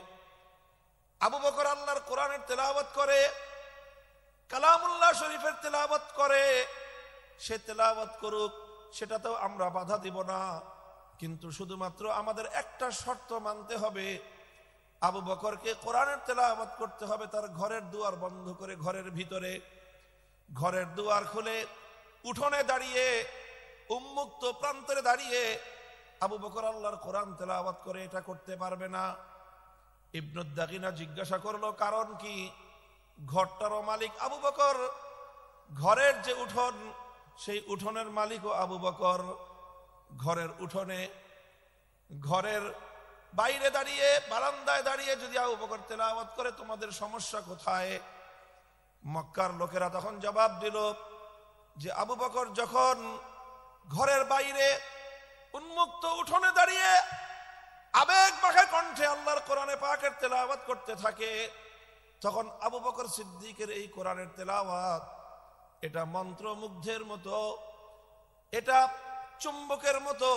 আবু বকর আল্লাহর কোরআনের তেলাওয়াত করে, কালামুল্লাহ শরীফের তেলাওয়াত করে, সে তেলাওয়াত করুক, সেটাতেও আমরা বাধা দিব না। কিন্তু শুধুমাত্র আমাদের একটা শর্ত মানতে হবে, আবু বকরকে কোরআনের তেলাওয়াত করতে হবে তার ঘরের দুয়ার বন্ধ করে, ঘরের ভিতরে। ঘরের দুয়ার খুলে উঠোনে দাঁড়িয়ে, উন্মুক্ত প্রান্তরে দাঁড়িয়ে আবু বকর আল্লাহর কোরআন তেলাওয়াত করে, এটা করতে পারবে না। ইবনুদ দাগিনা জিজ্ঞাসা করলো, কারণ কি? ঘরটারও মালিক আবু বকর, ঘরের যে উঠোন, সেই উঠোনের মালিকও আবু বকর। ঘরের উঠোনে, ঘরের বাইরে দাঁড়িয়ে, বারান্দায় দাঁড়িয়ে যদি আবু বকর তেলাওয়াত করে, তোমাদের সমস্যা কোথায়? মক্কার লোকেরা তখন জবাব দিল যে আবু বকর যখন ঘরের বাইরে উন্মুক্ত উঠোনে দাঁড়িয়ে আবেগ মাখা কণ্ঠে আল্লাহর কোরআনে পাকের তেলাওয়াত করতে থাকে, তখন আবু বকর সিদ্দিকের এই কোরআনের তেলাওয়াত এটা মন্ত্রমুগ্ধের মতো, এটা চুম্বকের মতো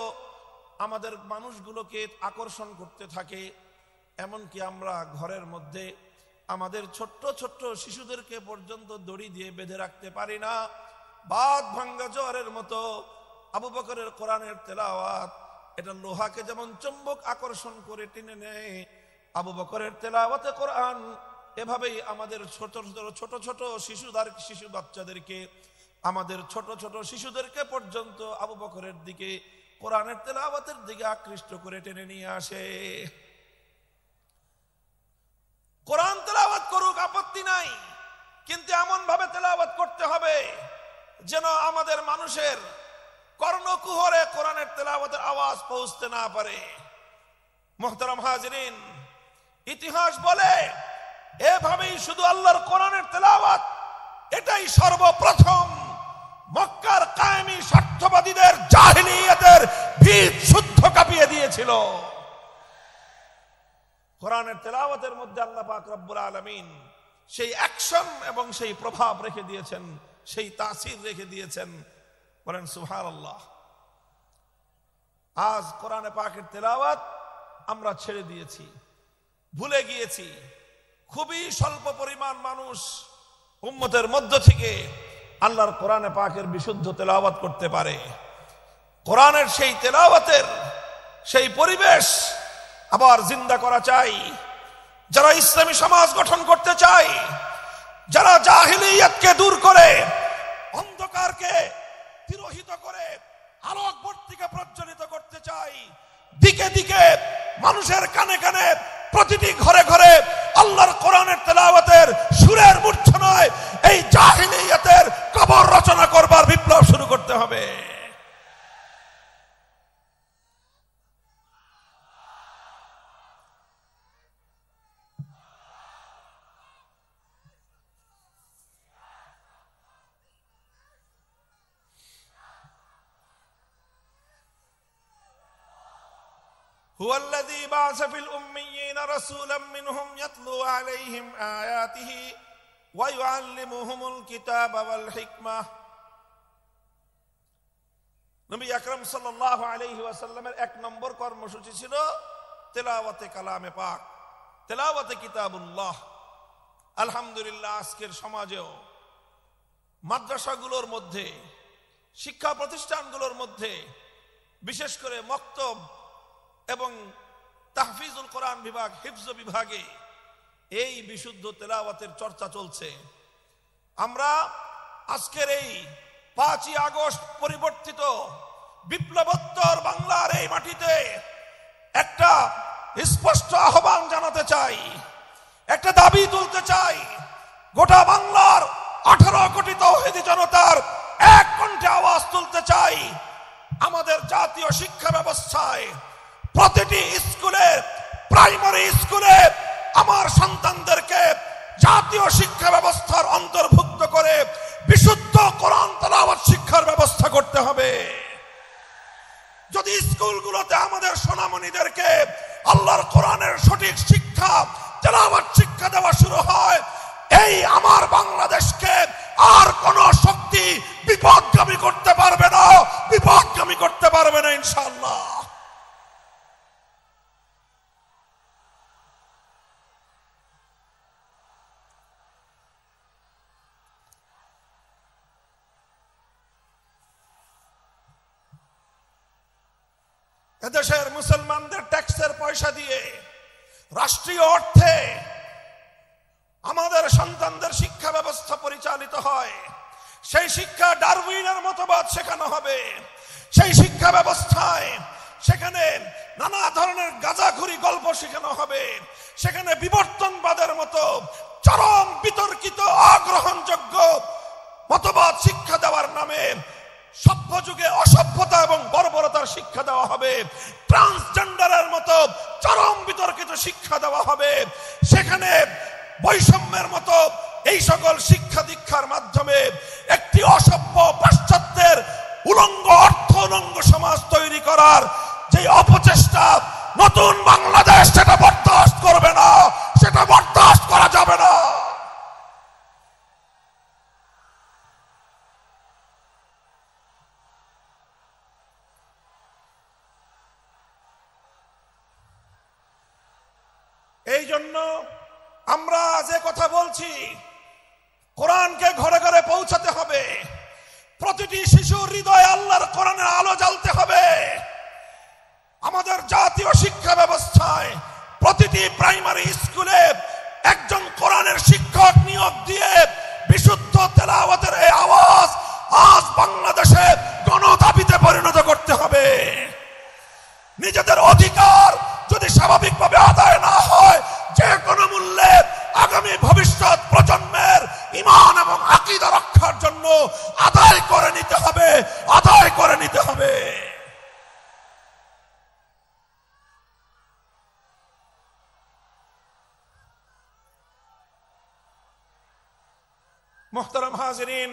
আমাদের মানুষগুলোকে আকর্ষণ করতে থাকে। এমনকি আমরা ঘরের মধ্যে আমাদের ছোট্ট ছোট্ট শিশুদেরকে পর্যন্ত দড়ি দিয়ে বেঁধে রাখতে পারি না। বাদ ভাঙ্গা জোয়ারের মতো আবু বকরের কোরআনের তেলাওয়াত এটা লোহাকে যেমন চুম্বক আকর্ষণ করে টেনে নেয়, আবু বকরের তেলাওয়াতে কোরআন এভাবেই আমাদের ছোট ছোট শিশু বাচ্চাদেরকে, আমাদের ছোট ছোট শিশুদেরকে পর্যন্ত আবু বকরের দিকে, কোরআনের তেলাওয়াতের দিকে আকৃষ্ট করে টেনে নিয়ে আসে। কোরআন তেলাওয়াত করুক, আপত্তি নাই, কিন্তু এমন ভাবে তেলাওয়াত করতে হবে যেন আমাদের মানুষের কর্ণকুহরে কোরআনের তেলাওয়াতের আওয়াজ পৌঁছতে না পারে। মুহতারাম হাজিরিন, ইতিহাস বলে এভাবেই শুধু আল্লাহর কোরআনের তেলাওয়াত এটাই সর্বপ্রথম মক্কার কায়েমি স্বার্থবাদীদের জাহিলিয়াতের বীজ শুদ্ধ কাঁপিয়ে দিয়েছিল। কোরআনের তেলাওয়াতের মধ্যে আল্লাহ পাক রব্বুল আলামিন সেই অ্যাকশন এবং সেই প্রভাব রেখে দিয়েছেন, সেই তাসির রেখে দিয়েছেন। বলেন সুবহানাল্লাহ। আজ কোরআনে পাকের তেলাওয়াত আমরা ছেড়ে দিয়েছি, ভুলে গিয়েছি। খুবই স্বল্প পরিমাণ মানুষ উম্মতের মধ্য থেকে আল্লাহর কোরআনে পাকের বিশুদ্ধ তেলাওয়াত করতে পারে। কোরআনের সেই তেলাওয়াতের সেই পরিবেশ আবার জিন্দা করা চাই। যারা ইসলামী সমাজ গঠন করতে চায়, যারা জাহিলিয়াতকে দূর করে, অন্ধকারকে তিরোহিত করে আলোক বর্তিকা প্রজ্বলিত করতে চাই, দিকে দিকে মানুষের কানে কানে প্রতিটি ঘরে ঘরে আল্লাহর কোরআনের তেলাওয়াতের সুরের মূর্ছনায় এই জাহিলিয়াতের কবর রচনা করবার বিপ্লব শুরু করতে হবে। هو الذي بعث في الأميين رسولا منهم يتلو عليهم آياته ويعلمهم الكتاب والحكمة। নবী আকরাম সাল্লাল্লাহু আলাইহি ওয়াসাল্লামের এক নম্বর কর্মসূচি ছিল তেলাওয়াতে কালামে পাক, তেলাওয়াতে কিতাবুল্লাহ। আলহামদুলিল্লাহ, আজকের সমাজেও মাদ্রাসাগুলোর মধ্যে, শিক্ষা প্রতিষ্ঠানগুলোর মধ্যে, বিশেষ করে মক্তব এবং তাহফিজুল কোরআন বিভাগ, হিফজ বিভাগে এই বিশুদ্ধ তেলাওয়াতের চর্চা চলছে। আমরা আজকের এই 5ই আগস্ট পরিবর্তিত বিপ্লবোত্তর বাংলার এই মাটিতে একটা স্পষ্ট আহ্বান জানাতে চাই, একটা দাবি তুলতে চাই। গোটা বাংলার 18 কোটি তাওহীদি জনতার এক কণ্ঠে আওয়াজ তুলতে চাই। আমাদের জাতীয় শিক্ষা ব্যবস্থায় প্রতিটি স্কুলে, প্রাইমারি স্কুলে আমার সন্তানদেরকে জাতীয় শিক্ষা ব্যবস্থার অন্তর্ভুক্ত করে বিশুদ্ধ কোরআন তেলাওয়াত শিক্ষার ব্যবস্থা করতে হবে। যদি স্কুলগুলোতে আমাদের সোনামণিদেরকে আল্লাহর কোরআনের সঠিক শিক্ষা, তেলাওয়াত শিক্ষা দেওয়া শুরু হয়, এই আমার বাংলাদেশকে আর কোন শক্তি বিপদগামী করতে পারবে না, বিপদগামী করতে পারবে না ইনশাআল্লাহ। এদেশের মুসলমানদের ট্যাক্সের পয়সা দিয়ে, রাষ্ট্রীয় অর্থে আমাদের সন্তানদের শিক্ষা ব্যবস্থা পরিচালিত হয়। সেই শিক্ষা ডারউইনের মতবাদ শেখানো হবে। সেই শিক্ষা ব্যবস্থায় সেখানে নানা ধরনের গাঁজাখুরি গল্প শেখানো হবে। সেখানে বিবর্তনবাদের মতো চরম বিতর্কিত, অগ্রহণযোগ্য মতবাদ শিক্ষা দেওয়ার নামে সভ্য যুগে অসভ্যতা এবং বর্বরতার শিক্ষা দেওয়া হবে, ট্রান্সজেন্ডারের মতো চরম বিতর্কিত শিক্ষা দেওয়া হবে, সেখানে বৈষম্যের মতো এই সকল শিক্ষা দীক্ষার মাধ্যমে একটি অসভ্য পাশ্চাত্যের উলঙ্গ অর্থ উলঙ্গ সমাজ তৈরি করার যে অপচেষ্টা নতুন বাংলাদেশ সেটা বরদাস্ত করবে না, সেটা বরদাস্ত করা যাবে না। এই জন্য আমরা যে কথা বলছি, কোরআনকে ঘরে ঘরে পৌঁছাতে হবে, প্রতিটি শিশুর হৃদয়ে আল্লাহর কোরআনের আলো জ্বালতে হবে। আমাদের জাতীয় শিক্ষা ব্যবস্থায় প্রতিটি প্রাইমারি স্কুলে একজন কোরআনের শিক্ষক নিয়োগ দিয়ে বিশুদ্ধ তেলাওয়াতের এই আওয়াজ আজ বাংলাদেশে গণদাবিতে পরিণত করতে হবে। নিজেদের অধিকার যদি স্বাভাবিকভাবে আদায় না হয়, যে কোনো মূল্যে আগামী ভবিষ্যৎ প্রজন্মের ঈমান এবং আকীদা রক্ষার জন্য আদায় করে নিতে হবে, আদায় করে নিতে হবে। মুহতারাম হাজিরিন,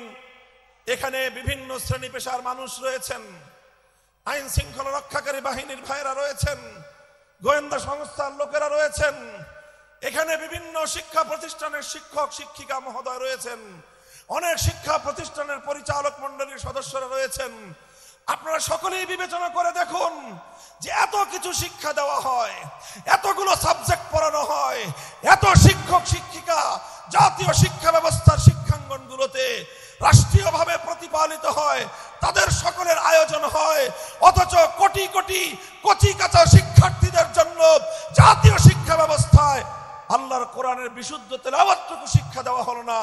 এখানে বিভিন্ন শ্রেণী পেশার মানুষ রয়েছেন, আইন শৃঙ্খলা রক্ষাকারী বাহিনীর ভাইরা রয়েছেন, গোয়েন্দা সংস্থার লোকেরা রয়েছেন, এখানে বিভিন্ন শিক্ষা প্রতিষ্ঠানের শিক্ষক শিক্ষিকা মহোদয় রয়েছেন, অনেক শিক্ষা প্রতিষ্ঠানের পরিচালক মণ্ডলীর সদস্যরা রয়েছেন। আপনারা সকলেই বিবেচনা করে দেখুন যে এত কিছু শিক্ষা দেওয়া হয়, এতগুলো সাবজেক্ট পড়ানো হয়, এত শিক্ষক শিক্ষিকা জাতীয় শিক্ষা ব্যবস্থার শিক্ষাঙ্গনগুলোতে রাষ্ট্রীয়ভাবে প্রতিপালিত হয়, তাদের সকলের আয়োজন হয়, অথচ কোটি কোটি কচি কাঁচা শিক্ষার্থীদের জন্য জাতীয় শিক্ষা ব্যবস্থায় আল্লাহর কোরআনের বিশুদ্ধ তেলাওয়াতটুকু শিক্ষা দেওয়া হলো না।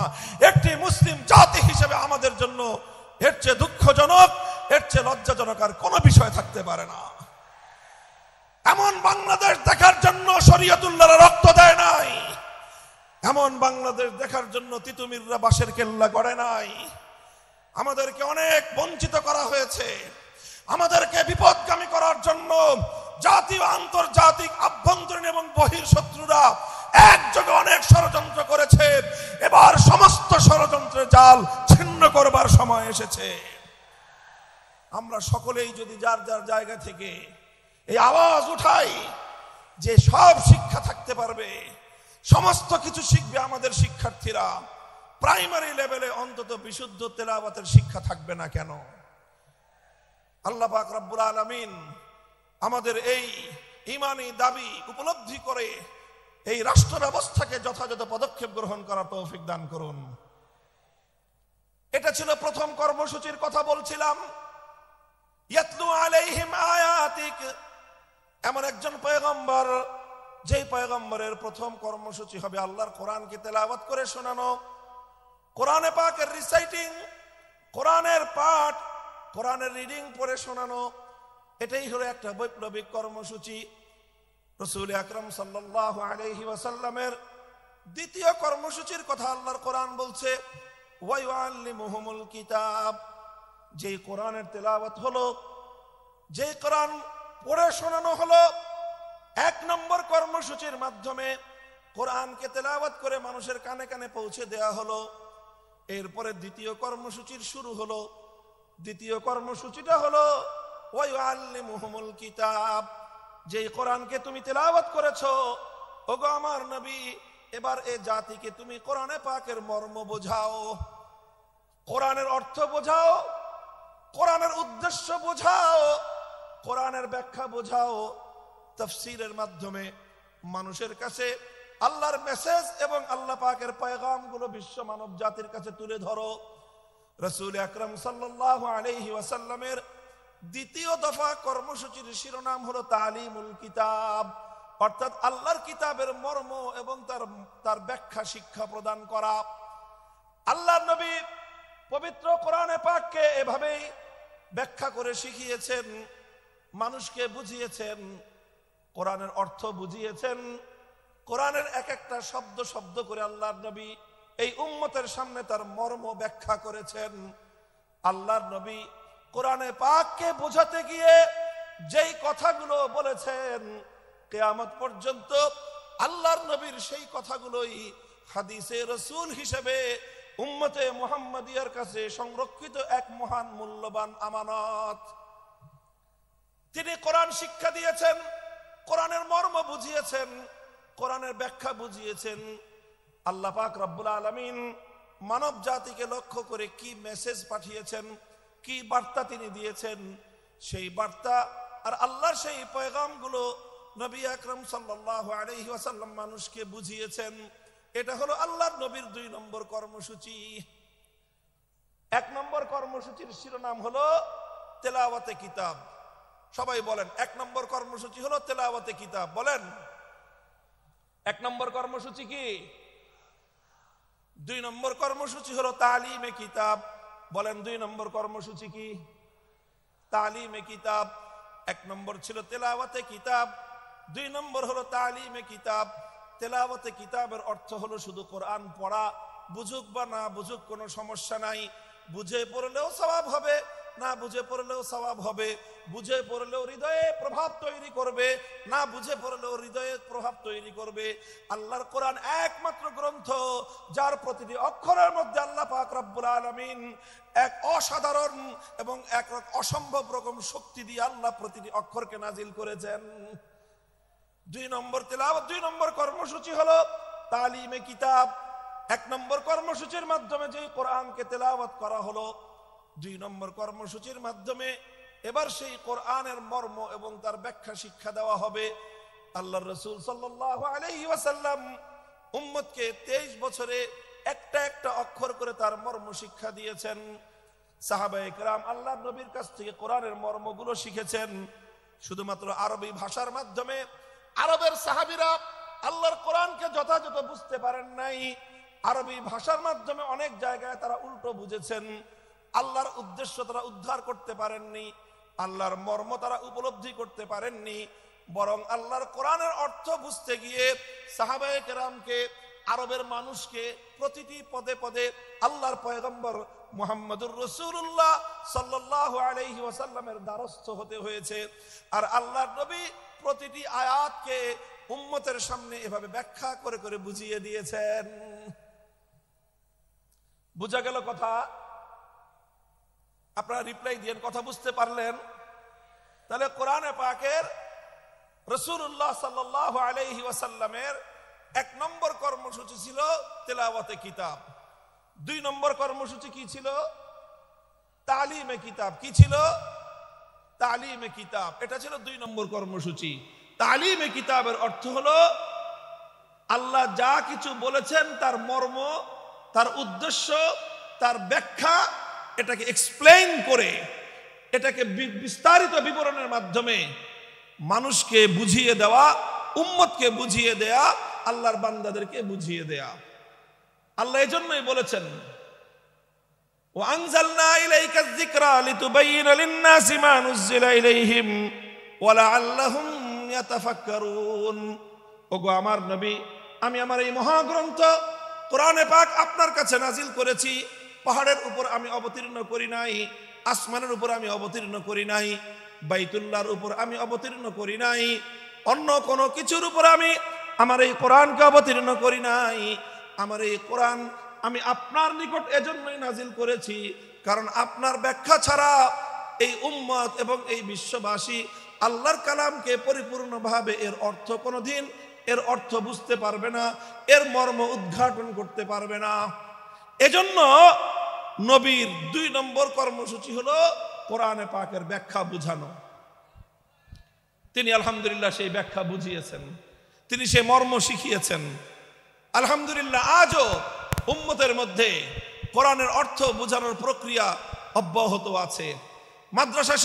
একটি মুসলিম জাতি হিসেবে আমাদের জন্য এর চেয়ে দুঃখজনক, এর চেয়ে লজ্জাজনক আর কোনো বিষয় থাকতে পারে না। এমন বাংলাদেশ দেখার জন্য শরীয়তুল্লাহরা রক্ত দেয় নাই, এমন বাংলাদেশ দেখার জন্য তিতুমিররা বাঁশের কেল্লা গড়ে নাই। আমাদেরকে অনেক বঞ্চিত করা হয়েছে, আমাদেরকে বিপদগামী করার জন্য জাতীয় আন্তর্জাতিক আভ্যন্তরীণ এবং বহির শত্রুরা একযোগে অনেক ষড়যন্ত্র করেছে। এবার সমস্ত ষড়যন্ত্রের জাল ছিন্ন করবার সময় এসেছে। আমরা সকলেই যদি যার যার জায়গা থেকে এই আওয়াজ উঠাই যে সব শিক্ষা থাকতে পারবে, সমস্ত কিছু শিখবে আমাদের শিক্ষার্থীরা, প্রাইমারি লেভেলে অন্তত বিশুদ্ধ তেলাওয়াতের শিক্ষা থাকবে না কেন? আল্লাহ পাক রব্বুল আলামিন আমাদের এই ঈমানি দাবি উপলব্ধি করে এই রাষ্ট্র ব্যবস্থাকে যথাযথ পদক্ষেপ গ্রহণ করার তৌফিক দান করুন। এটা ছিল প্রথম কর্মসূচির কথা বলছিলাম। ইয়াতলু আলাইহিম আয়াতিক, এমন একজন পয়গম্বর যেই পয়গম্বরের প্রথম কর্মসূচি হবে আল্লাহর কোরআনকে তেলাওয়াত করে শোনানো, কোরআনে পাকের রিসাইটিং, কোরআনের পাঠ, কোরআনের রিডিং পড়ে শোনানো। এটাই হলো একটা বৈপ্লবিক কর্মসূচি। রাসূল আকরাম সাল্লাল্লাহু আলাইহি ওয়াসাল্লামের দ্বিতীয় কর্মসূচির কথা আল্লাহর কোরআন বলছে, ওয়া ইউআল্লিমুহুমুল কিতাব, যেই কোরআনের তেলাওয়াত হলো, যেই কোরআন পড়ে শোনানো হলো, এক নম্বর কর্মসূচির মাধ্যমে কোরআনকে তেলাওয়াত করে মানুষের কানে কানে পৌঁছে দেয়া হলো। এরপরে দ্বিতীয় কর্মসূচির শুরু হলো। দ্বিতীয় কর্মসূচিটা হলো ওয়া ইউআল্লিমুহুমুল কিতাব, যেই কোরআনকে তুমি তেলাওয়াত করেছো, ওগো আমার নবী, এবার এই জাতিকে তুমি কোরআনে পাকের মর্ম বোঝাও, কোরআনের অর্থ বোঝাও, কোরআনের উদ্দেশ্য বোঝাও, কোরআনের ব্যাখ্যা বোঝাও। তাফসীরের মাধ্যমে মানুষের কাছে আল্লাহর মেসেজ এবং আল্লাহ পাকের পয়গামগুলো বিশ্ব মানব জাতির কাছে তুলে ধরো। রাসূল আকরাম সাল্লাল্লাহু আলাইহি ওয়াসাল্লামের দ্বিতীয় দফা কর্মসূচির শিরোনাম হলো তালিমুল কিতাব, অর্থাৎ আল্লাহর কিতাবের মর্ম এবং তার ব্যাখ্যা শিক্ষা প্রদান করা। আল্লাহর নবী পবিত্র কোরআনে পাককে এভাবেই ব্যাখ্যা করে শিখিয়েছেন, মানুষকে বুঝিয়েছেন, কোরআনের অর্থ বুঝিয়েছেন। কোরআনের এক একটা শব্দ শব্দ করে আল্লাহর নবী এই উম্মতের সামনে তার মর্ম ব্যাখ্যা করেছেন। আল্লাহর নবী কোরআনে পাককে বোঝাতে গিয়ে যেই কথাগুলো বলেছেন, কিয়ামত পর্যন্ত আল্লাহর নবীর সেই কথাগুলোই হাদিসে রাসূল হিসেবে উম্মতে মুহাম্মাদিয়ার কাছে সংরক্ষিত এক মহান মূল্যবান আমানত। তিনি কোরআন শিক্ষা দিয়েছেন, কোরআনের মর্ম বুঝিয়েছেন, কোরআনের ব্যাখ্যা বুঝিয়েছেন। আল্লাহ পাক রব্বুল আলামিন মানব জাতিকে লক্ষ্য করে কি মেসেজ পাঠিয়েছেন, কি বার্তা তিনি দিয়েছেন, সেই বার্তা আর আল্লাহর সেই পয়গামগুলো নবী আকরাম সাল্লাল্লাহু আলাইহি ওয়াসাল্লাম মানুষকে বুঝিয়েছেন। এটা হলো আল্লাহর নবীর 2 নম্বর কর্মসূচি। 1 নম্বর কর্মসূচির শিরোনাম হলো তেলাওয়াতে কিতাব। সবাই বলেন, 1 নম্বর কর্মসূচি হলো তেলাওয়াতে কিতাব। বলেন 1 নম্বর কর্মসূচি কি? 2 নম্বর কর্মসূচি হলো তালিমে কিতাব। বলেন 2 নম্বর কর্মসূচি কি? তালিমে কিতাব। 1 নম্বর ছিল তেলাওয়াতে কিতাব, 2 নম্বর হলো তালিমে কিতাব। তেলাওয়াতে কিতাবের অর্থ হলো শুধু কোরআন পড়া, বুঝুক বা না বুঝুক কোনো সমস্যা নাই, বুঝে পড়লেও সওয়াব হবে, না বুঝে পড়লেও সওয়াব হবে, বুঝে পড়লেও হৃদয়ে প্রভাব তৈরি করবে, না বুঝে পড়লেও হৃদয়ে প্রভাব তৈরি করবে। আল্লাহর কোরআন একমাত্র গ্রন্থ যার প্রতিটি অক্ষরের মধ্যে আল্লাহ পাক রব্বুল আলামিন এক অসাধারণ এবং এক অসম্ভব রকম শক্তি দিয়ে আল্লাহ প্রতিটি অক্ষরকে নাজিল করেছেন। 2 নম্বর তেলাওয়াত, 2 নম্বর কর্মসূচি হলো তালিমে কিতাব। 1 নম্বর কর্মসূচির মাধ্যমে যে কোরআনকে তেলাওয়াত করা হলো, 2 নম্বর কর্মসূচির মাধ্যমে এবার সেই কোরআনের মর্ম এবং তার ব্যাখ্যা শিক্ষা দেওয়া হবে। আল্লাহর রাসূল সাল্লাল্লাহু আলাইহি ওয়াসাল্লাম উম্মতকে 23 বছরে একটা একটা অক্ষর করে তার মর্ম শিক্ষা দিয়েছেন। সাহাবায়ে কেরাম আল্লাহর নবীর কাছ থেকে কোরআনের মর্মগুলো শিখেছেন শুধুমাত্র আরবি ভাষার মাধ্যমে। আরবের সাহাবীরা আল্লাহর কোরআনকে যথাযথ বুঝতে পারেন নাই, আরবি ভাষার মাধ্যমে অনেক জায়গায় তারা উল্টো বুঝেছেন। আল্লাহর উদ্দেশ্য তারা উদ্ধার করতে পারেননি, আল্লাহর মর্ম তারা উপলব্ধি করতে পারেননি, বরং আল্লাহর কোরআনের অর্থ বুঝতে গিয়ে সাহাবায়ে কেরামকে, আরবের মানুষকে প্রতিটি পদে পদে আল্লাহর পয়গম্বর মুহাম্মদুর রাসূলুল্লাহ সাল্লাল্লাহু আলাইহি ওয়াসাল্লামের দ্বারস্থ হতে হয়েছে। আর আল্লাহর নবী প্রতিটি আয়াতকে উম্মতের সামনে এভাবে ব্যাখ্যা করে করে বুঝিয়ে দিয়েছেন। বুঝা গেল কথা? আপনারা রিপ্লাই দিয়েন, কথা বুঝতে পারলেন? তাহলে কোরআনে পাকের রাসূলুল্লাহ সাল্লাল্লাহু আলাইহি ওয়াসাল্লামের 1 নম্বর কর্মসূচি ছিল তেলাওয়াতে কিতাব। 2 নম্বর কর্মসূচি কি ছিল? তালিমে কিতাব। কি ছিল? তালিমে কিতাব। এটা ছিল 2 নম্বর কর্মসূচি। তালিমে কিতাবের অর্থ হলো আল্লাহ যা কিছু বলেছেন তার মর্ম, তার উদ্দেশ্য, তার ব্যাখ্যা, এটাকে এক্সপ্লেইন করে, এটাকে বিস্তারিত বিবরণের মাধ্যমে মানুষকে বুঝিয়ে দেওয়া, উম্মতকে বুঝিয়ে দেয়া, আল্লাহর বান্দাদেরকে বুঝিয়ে দেয়া। আল্লাহ এজন্যই বলেছেন ওয়া আনজালনা ইলাইকায যিকরা লিতুবাইয়িনা লিন-নাসি মা নুযিলা ইলাইহিম ওয়া লাআল্লাহুম ইয়াতাফাক্কারুন। ওগো আমার নবী, আমি আমার এই মহাগ্রন্থ কোরআনে পাক আপনার কাছে নাজিল করেছি। পাহাড়ের উপর আমি অবতীর্ণ করি নাই, আসমানের উপর আমি অবতীর্ণ করি নাই, বাইতুল্লাহর উপর আমি অবতীর্ণ করি নাই, অন্য কোনো কিছুর উপর আমি আমার এই কোরআনকে অবতীর্ণ করি নাই। আমার এই কোরআন আমি আপনার নিকট এজন্যই নাজিল করেছি কারণ আপনার ব্যাখ্যা ছাড়া এই উম্মত এবং এই বিশ্ববাসী আল্লাহর কালামকে পরিপূর্ণভাবে এর অর্থ কোনোদিন এর অর্থ বুঝতে পারবে না, এর মর্ম উদ্ঘাটন করতে পারবে না। এজন্য নবীর 2 নম্বর কর্মসূচি হলো কোরআনে পাকের ব্যাখ্যা বুঝানো। তিনি আলহামদুলিল্লাহ সেই ব্যাখ্যা বুঝিয়েছেন, তিনি সেই মর্ম শিখিয়েছেন। আলহামদুলিল্লাহ আজও উম্মতের মধ্যে কোরআনের অর্থ বোঝানোর প্রক্রিয়া অব্যাহত আছে। মাদ্রাসা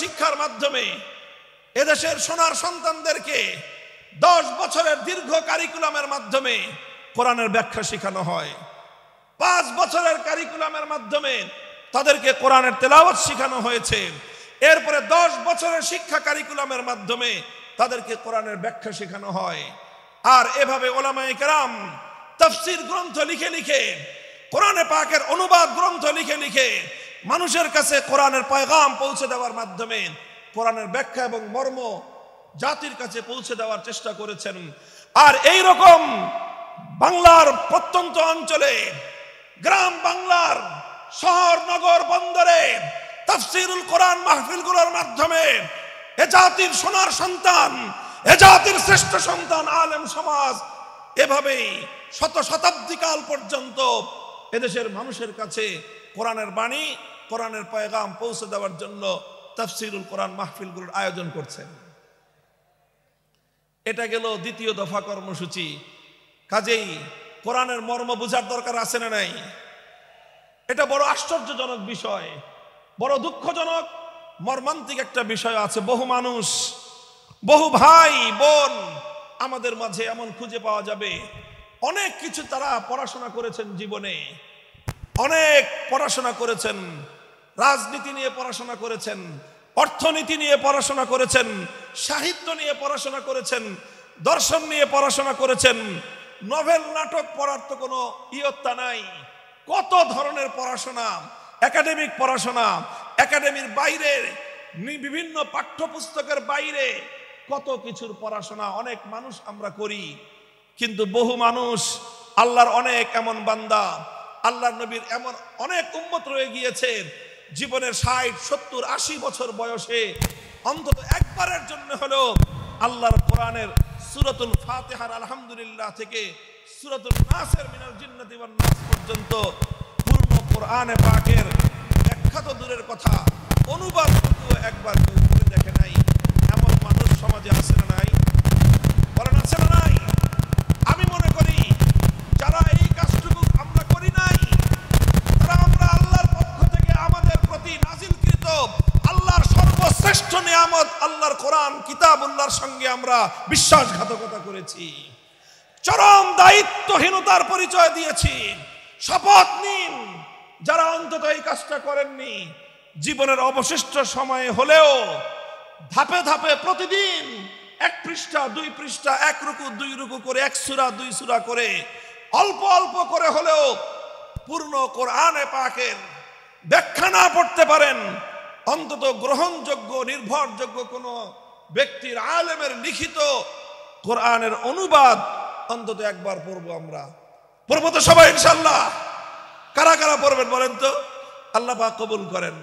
শিক্ষার মাধ্যমে এদেশের সোনার সন্তানদেরকে 10 বছরের দীর্ঘ কারিকুলামের মাধ্যমে কোরআনের ব্যাখ্যা শেখানো হয়। 5 বছরের কারিকুলামের মাধ্যমে তাদেরকে কোরআনের তেলাওয়াত শেখানো হয়েছে। এরপরে 10 বছরের শিক্ষা কারিকুলামের মাধ্যমে তাদেরকে কোরআনের ব্যাখ্যা শেখানো হয়। আর এভাবে উলামায়ে কেরাম তাফসীর গ্রন্থ লিখে লিখে, কোরআনে পাকের অনুবাদ গ্রন্থ লিখে লিখে মানুষের কাছে কোরআনের পয়গাম পৌঁছে দেওয়ার মাধ্যমে কোরআনের ব্যাখ্যা এবং মর্ম জাতির কাছে পৌঁছে দেওয়ার চেষ্টা করেছেন। আর এই রকম বাংলার প্রত্যন্ত অঞ্চলে, গ্রাম বাংলার শহর নগর বন্দরে তাফসীরুল কোরআন মাহফিলগুলোর মাধ্যমে এ জাতির সোনার সন্তান, এ জাতির শ্রেষ্ঠ সন্তান আলেম সমাজ এভাবেই শত শতাব্দী কাল পর্যন্ত এদেশের মানুষের কাছে কোরআনের বাণী, কোরআনের পয়গাম পৌঁছে দেওয়ার জন্য তাফসীরুল কোরআন মাহফিলগুলোর আয়োজন করছেন। এটা গেল দ্বিতীয় দফা কর্মসূচি। কাজেই কোরআনের মর্ম বোঝার দরকার আছে না নাই? এটা বড় আশ্চর্যজনক বিষয়, বড় দুঃখজনক মর্মান্তিক একটা বিষয় আছে। বহু মানুষ, বহু ভাই বোন আমাদের মাঝে এমন খুঁজে পাওয়া যাবে, অনেক কিছু তারা পড়াশোনা করেছেন জীবনে, অনেক পড়াশোনা করেছেন, রাজনীতি নিয়ে পড়াশোনা করেছেন, অর্থনীতি নিয়ে পড়াশোনা করেছেন, সাহিত্য নিয়ে পড়াশোনা করেছেন, দর্শন নিয়ে পড়াশোনা করেছেন, নভেল নাটক পড়ার তো কোনো ইয়ত্তা নাই। কত ধরনের পড়াশোনা, একাডেমিক পড়াশোনা, একাডেমির বাইরে বিভিন্ন পাঠ্যপুস্তকের বাইরে কত কিছুর পড়াশোনা অনেক মানুষ আমরা করি। কিন্তু বহু মানুষ, আল্লাহর অনেক এমন বান্দা, আল্লাহর নবীর এমন অনেক উম্মত রয়ে গিয়েছে, জীবনের 60, 70, 80 বছর বয়সে অন্তত একবারের জন্য হলেও আল্লাহর কোরআনের সূরাতুল ফাতিহার আলহামদুলিল্লাহ থেকে সূরাতুল নাসের মিনাল জিন্নাতি ওয়ান নাস পর্যন্ত পূর্ণ কোরআনে পাকের ব্যাখ্যা তো দূরের কথা, অনুবাদ একবার কেউ পড়ে দেখে নাই। এমন মানুষ সমাজে আছে না নাই? বলেন আছে না নাই? আমি মনে করি যারা এই কাজটুকু আমরা করি নাই, তারা আমরা আল্লাহর পক্ষ থেকে আমাদের প্রতি নাজিলকৃত আল্লাহর সর্বশ্রেষ্ঠ নিয়ামত আল্লাহর কোরআন কিতাবুল্লাহর সঙ্গে আমরা বিশ্বাসঘাতকতা করেছি, চরম দায়িত্বহীনতার পরিচয় দিয়েছি। শপথ নিন, যারা অন্তত এই কাজটা করেননি, জীবনের অবশিষ্ট সময়ে হলেও ধাপে ধাপে প্রতিদিন 1 পৃষ্ঠা 2 পৃষ্ঠা, 1 রুকু 2 রুকু করে, 1 সূরা 2 সূরা করে, অল্প অল্প করে হলেও পূর্ণ কোরআনে পাকের ব্যাখ্যা না পড়তে পারেন, অন্তত গ্রহণযোগ্য নির্ভরযোগ্য কোন ব্যক্তির, আলেমের লিখিত কোরআনের অনুবাদ অন্তত একবার পড়বো। আমরা পড়বো তো সবাই ইনশাআল্লাহ? কারা কারা পড়বেন বলেন তো? আল্লাহ পাক কবুল করেন।